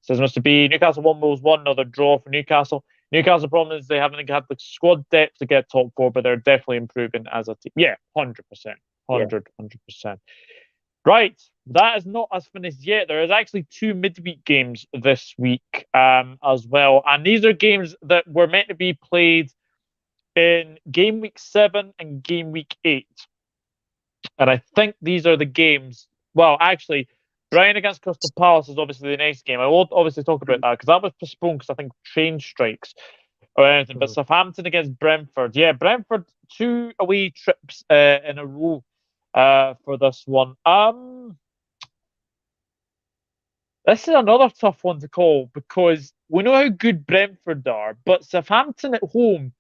[SPEAKER 1] Says Mr. B. Newcastle 1, Wolves 1. Another draw for Newcastle. Newcastle problem is they haven't had the squad depth to get top 4, but they're definitely improving as a team. Yeah, 100%. 100%. Right, that is not as finished yet. There is actually 2 midweek games this week as well. And these are games that were meant to be played in game week 7 and game week 8. And I think these are the games. Well, actually, Brighton against Crystal Palace is obviously the next game. I will obviously talk about that because that was postponed because I think train strikes or anything. But Southampton against Brentford. Yeah, Brentford 2 away trips in a row for this one. This is another tough one to call because we know how good Brentford are, but Southampton at home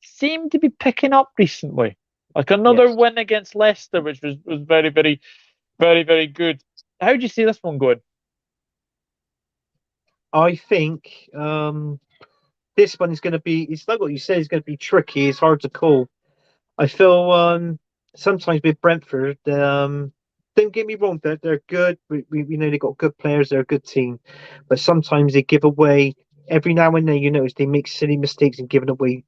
[SPEAKER 1] seem to be picking up recently. Like another win against Leicester, which was very, very, very, very good. How do you see this one going?
[SPEAKER 2] I think this one is going to be. It's like what you said. It's going to be tricky. It's hard to call. I feel sometimes with Brentford, don't get me wrong, they're good. We know they've got good players. They're a good team, but sometimes they give away. Every now and then, you notice they make silly mistakes in giving away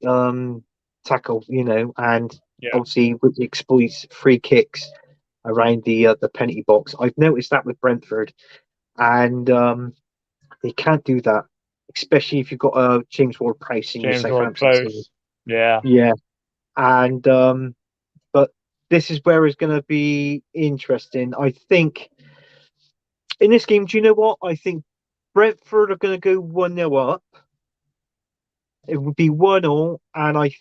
[SPEAKER 2] tackle. And obviously with the exploits free kicks around the penalty box. I've noticed that with Brentford, and they can't do that, especially if you've got James Ward-Prowse in your
[SPEAKER 1] James
[SPEAKER 2] Southampton team.
[SPEAKER 1] Ward-Prowse. Yeah.
[SPEAKER 2] Yeah. And but this is where it's going to be interesting. I think in this game, do you know what? I think Brentford are going to go 1-0 up. It would be 1-0, and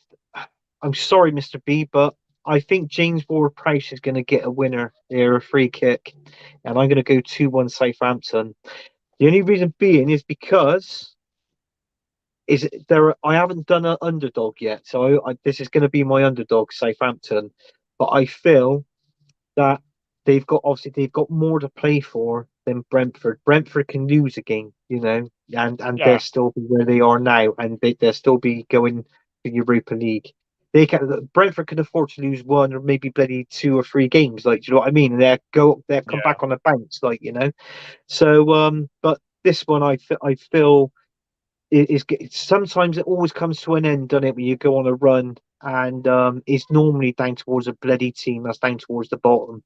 [SPEAKER 2] I'm sorry, Mr. B, but I think James Ward-Prowse is going to get a winner there, a free kick, and I'm going to go 2-1 Southampton. The only reason being is because I haven't done an underdog yet, so this is going to be my underdog, Southampton. But I feel that they've got more to play for than Brentford. Brentford can lose a game, and they'll still be where they are now, and they'll still be going to Europa League. Brentford can afford to lose 1 or maybe bloody 2 or 3 games, like, do you know what I mean? And they'll come back on the bounce, like, So, but this one, I feel is sometimes it always comes to an end, doesn't it? When you go on a run, and it's normally down towards a bloody team that's down towards the bottom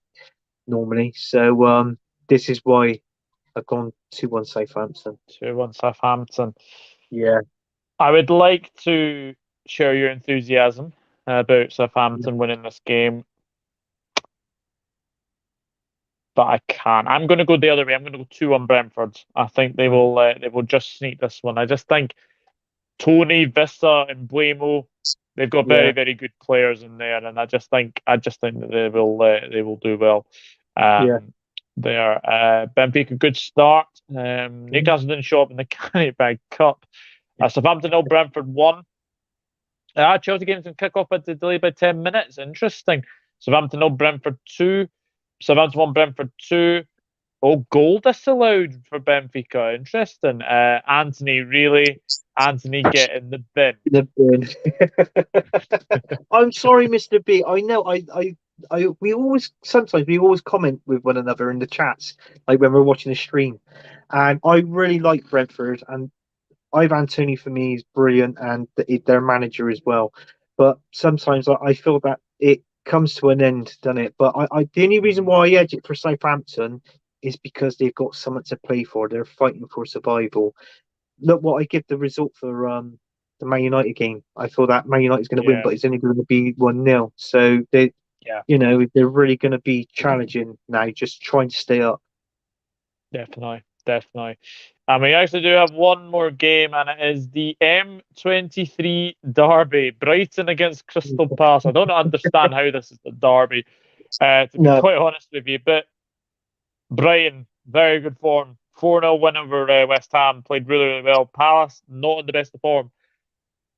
[SPEAKER 2] normally. So this is why I've gone 2-1 Southampton.
[SPEAKER 1] 2-1 Southampton.
[SPEAKER 2] Yeah,
[SPEAKER 1] I would like to share your enthusiasm about Southampton winning this game, but I can't. I'm going to go the other way. I'm going to go 2-1 Brentford. I think they will just sneak this one. I just think Tony, Vista, and Buemo, they've got very, very good players in there, and I just think that they will do well. There, Benfica, good start. Newcastle didn't show up in the Carabao Cup. Southampton 0, Brentford 1. Chelsea game's going to kick off but delayed by 10 minutes. Interesting. Southampton 0, Brentford 2. Southampton 1, Brentford 2. Oh, goal disallowed for Benfica. Interesting. Anthony, really? Anthony, get in the bin.
[SPEAKER 2] The bin. I'm sorry, Mr. B. I know. We always comment with one another in the chats, like when we're watching a stream, and I really like Brentford, and Anthony for me is brilliant, and their manager as well. But sometimes I feel that it comes to an end, doesn't it? But the only reason why I edge it for Southampton is because they've got something to play for. They're fighting for survival. Look what I give the result for the Man United game. I thought that Man United is going to win, but it's only going to be 1-0. So they're really going to be challenging now, just trying to stay up.
[SPEAKER 1] Definitely. And we actually do have one more game, and it is the M23 derby, Brighton against Crystal Palace. I don't understand how this is the derby, to be quite honest with you. But Brighton, very good form. 4-0 win over West Ham, played really, really well. Palace, not in the best of form.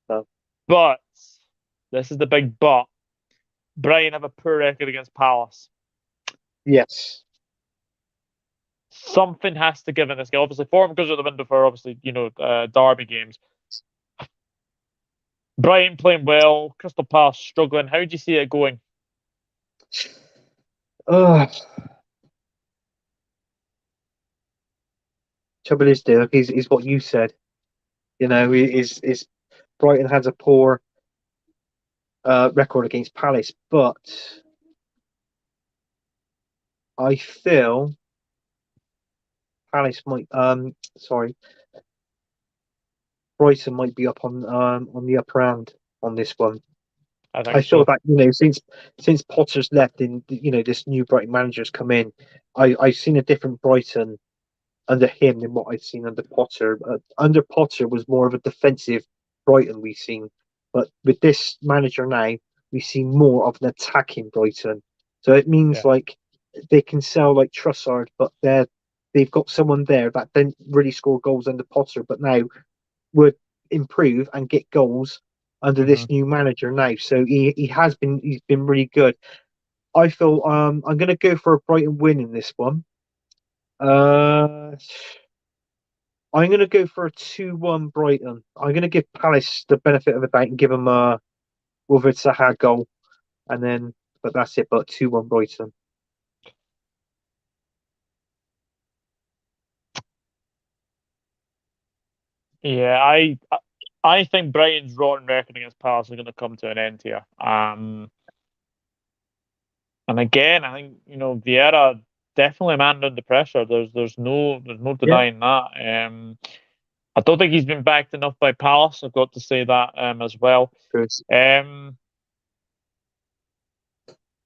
[SPEAKER 2] No.
[SPEAKER 1] But, this is the big but. Brighton have a poor record against Palace.
[SPEAKER 2] Yes.
[SPEAKER 1] Something has to give in this game. Obviously, form goes out the window for, obviously, derby games. Brighton playing well, Crystal Palace struggling. How do you see it going?
[SPEAKER 2] Trouble is, Dirk, is what you said. Is Brighton has a poor record against Palace, but I feel Palace might. Brighton might be up on the upper hand on this one. I feel that since Potter's left and this new Brighton manager's come in, I've seen a different Brighton under him than what I've seen under Potter. Under Potter was more of a defensive Brighton we've seen, but with this manager now, we see more of an attacking Brighton. So it means like they can sell like Trossard, but they've got someone there that didn't really score goals under Potter, but now would improve and get goals under this new manager now. So he's been really good. I feel I'm going to go for a Brighton win in this one. I'm going to go for a 2-1 Brighton. I'm going to give Palace the benefit of the doubt and give them a Wilfred Zaha goal, but that's it. But 2-1 Brighton.
[SPEAKER 1] Yeah, I think Brighton's rotten record against Palace is going to come to an end here. And again, I think Vieira definitely a man under pressure. There's no denying that. I don't think he's been backed enough by Palace. I've got to say that as well.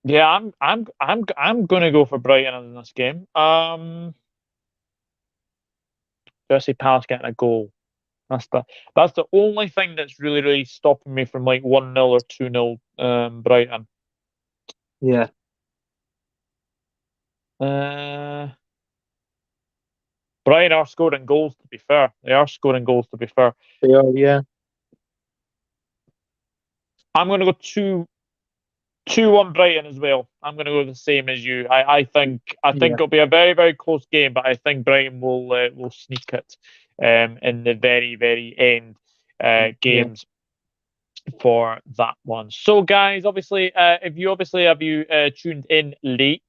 [SPEAKER 1] Yeah, I'm going to go for Brighton in this game. Do I see Palace getting a goal? That's the only thing that's really, really stopping me from like 1-0 or 2-0 Brighton.
[SPEAKER 2] Yeah.
[SPEAKER 1] Brighton are scoring goals, to be fair. They are scoring goals, to be fair.
[SPEAKER 2] They are, yeah.
[SPEAKER 1] I'm going to go 2-1 Brighton as well. I'm going to go the same as you. I think it'll be a very, very close game, but I think Brighton will sneak it in the very, very end games for that one. So, guys, obviously, if you have tuned in late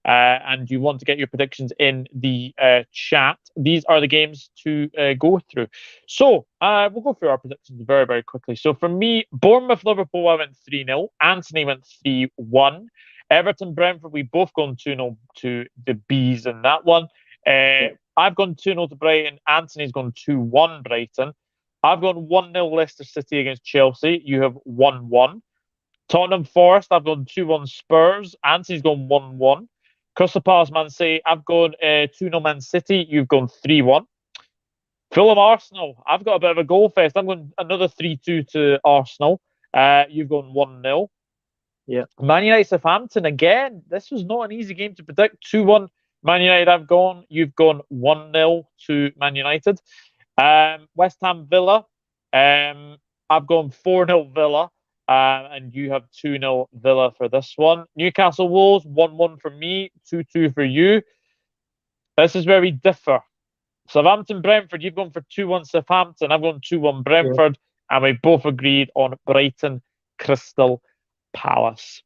[SPEAKER 1] and you want to get your predictions in the chat, these are the games to go through. So, we'll go through our predictions very, very quickly. So, for me, Bournemouth, Liverpool, I went 3-0. Anthony went 3-1. Everton, Brentford, we both gone 2-0 to the Bees in that one. I've gone 2-0 to Brighton. Anthony's gone 2-1 Brighton. I've gone 1-0 Leicester City against Chelsea. You have 1-1. Tottenham Forest, I've gone 2-1 Spurs. Anthony's gone 1-1. Crystal Palace Man City, I've gone 2-0 Man City. You've gone 3-1. Fulham Arsenal, I've got a bit of a goal fest. I'm going another 3-2 to Arsenal. You've gone 1-0.
[SPEAKER 2] Yeah.
[SPEAKER 1] Man United Southampton, again, this was not an easy game to predict. 2-1 Man United, you've gone 1-0 to Man United. West Ham Villa, I've gone 4-0 Villa. And you have 2-0 Villa for this one. Newcastle Wolves, 1-1 for me, 2-2 for you. This is where we differ. Southampton Brentford, you've gone for 2-1 Southampton. I've gone 2-1 Brentford. And we both agreed on Brighton Crystal Palace.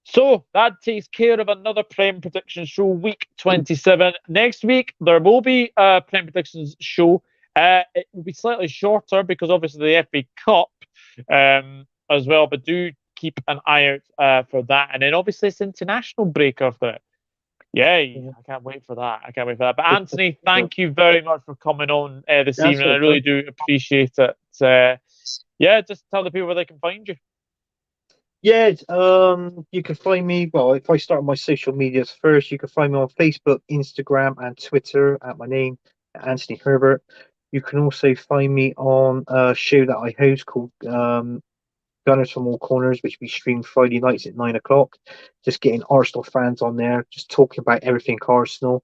[SPEAKER 1] So that takes care of another Prem Predictions Show, week 27. Next week, there will be a Prem Predictions Show. It will be slightly shorter because obviously the FA Cup as well. But do keep an eye out for that. And then obviously it's international break after it. Yeah, I can't wait for that. I can't wait for that. But Anthony, thank you very much for coming on this evening. I really do appreciate it. Just tell the people where they can find you.
[SPEAKER 2] Yeah, you can find me. Well, if I start on my social medias first, you can find me on Facebook, Instagram, and Twitter at my name, Anthony Herbert. You can also find me on a show that I host called Gunners from All Corners, which we stream Friday nights at 9 o'clock. Just getting Arsenal fans on there, just talking about everything Arsenal.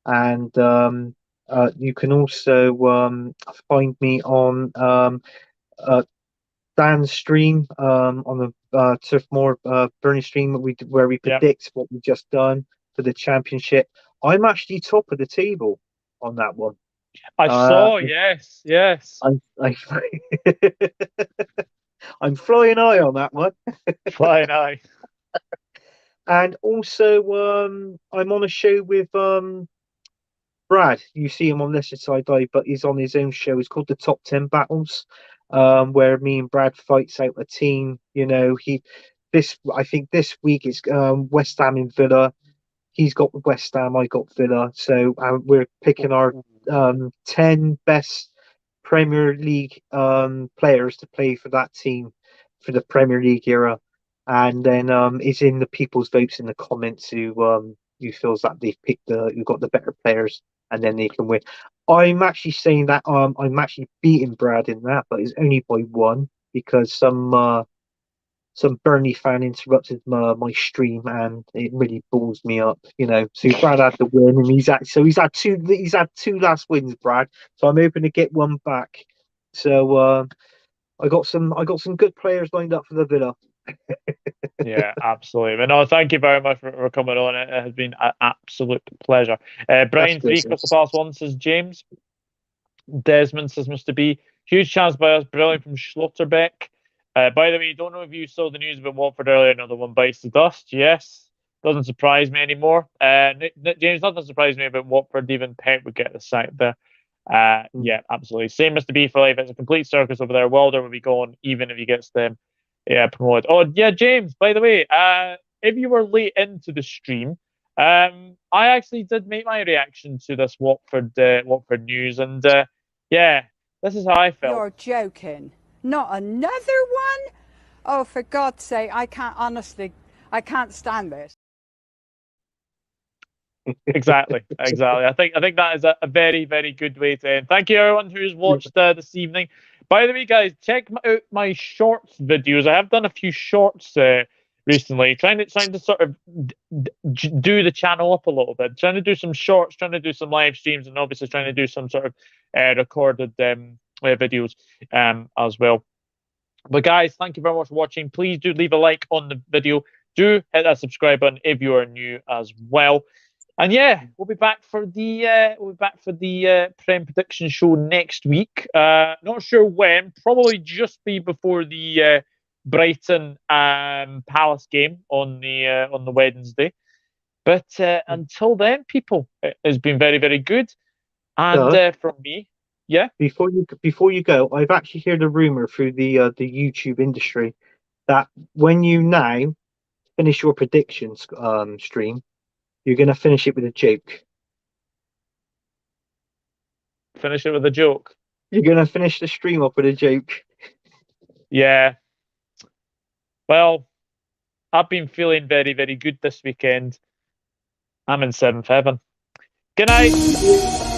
[SPEAKER 2] And you can also find me on Dan's stream on the Turf Moor Bernie stream where we predict what we've just done for the championship. I'm actually top of the table on that one.
[SPEAKER 1] I saw, yes.
[SPEAKER 2] I'm flying high on that one.
[SPEAKER 1] Flying high.
[SPEAKER 2] And also, I'm on a show with Brad. You see him on Leicester Side Live, but he's on his own show. It's called the Top 10 Battles, where me and Brad fights out a team. You know, I think this week it's West Ham and Villa. He's got West Ham, I got Villa. So we're picking our 10 best Premier League players to play for that team for the Premier League era. And then it's in the people's votes in the comments who feels that they've picked who got the better players, and then they can win. I'm actually saying that I'm actually beating Brad in that, but it's only by one because some Burnley fan interrupted my stream, and it really balls me up, you know. So Brad had the win, and he's had two last wins, Brad. So I'm hoping to get one back. So I got some good players lined up for the Villa.
[SPEAKER 1] Yeah, absolutely. But no, thank you very much for coming on. It has been an absolute pleasure. Brian 3 Crystal Palace 1 says James. Desmond says Mr. B. Huge chance by us. Brilliant from Schlotterbeck. By the way, don't know if you saw the news about Watford earlier. Another one bites the dust. Yes. Doesn't surprise me anymore. James, nothing surprised me about Watford. Even Pep would get the sack there. Yeah, absolutely. Same Mr. B for life. It's a complete circus over there. Wilder will be gone even if he gets them promoted. Oh, yeah, James, by the way, if you were late into the stream, I actually did make my reaction to this Watford news. And yeah, this is how I felt.
[SPEAKER 3] You're joking. Not another one? Oh, for God's sake, I can't stand this.
[SPEAKER 1] Exactly. I think that is a very, very good way to end. Thank you, everyone who's watched this evening. By the way, guys, check out my shorts videos. I have done a few shorts recently, trying to sort of do the channel up a little bit, trying to do some shorts, trying to do some live streams, and obviously trying to do some sort of recorded videos as well. But guys, thank you very much for watching. Please do leave a like on the video. Do hit that subscribe button if you are new as well. And yeah, we'll be back for the Prem Predictions Show next week. Not sure when. Probably just be before the Brighton Palace game on the Wednesday. But until then, people, it has been very, very good. And from me, yeah.
[SPEAKER 2] Before you go, I've actually heard a rumor through the YouTube industry that when you now finish your predictions stream, you're going to finish it with a joke.
[SPEAKER 1] Finish it with a joke?
[SPEAKER 2] You're going to finish the stream up with a joke.
[SPEAKER 1] Yeah. Well, I've been feeling very, very good this weekend. I'm in 7th heaven. Good night.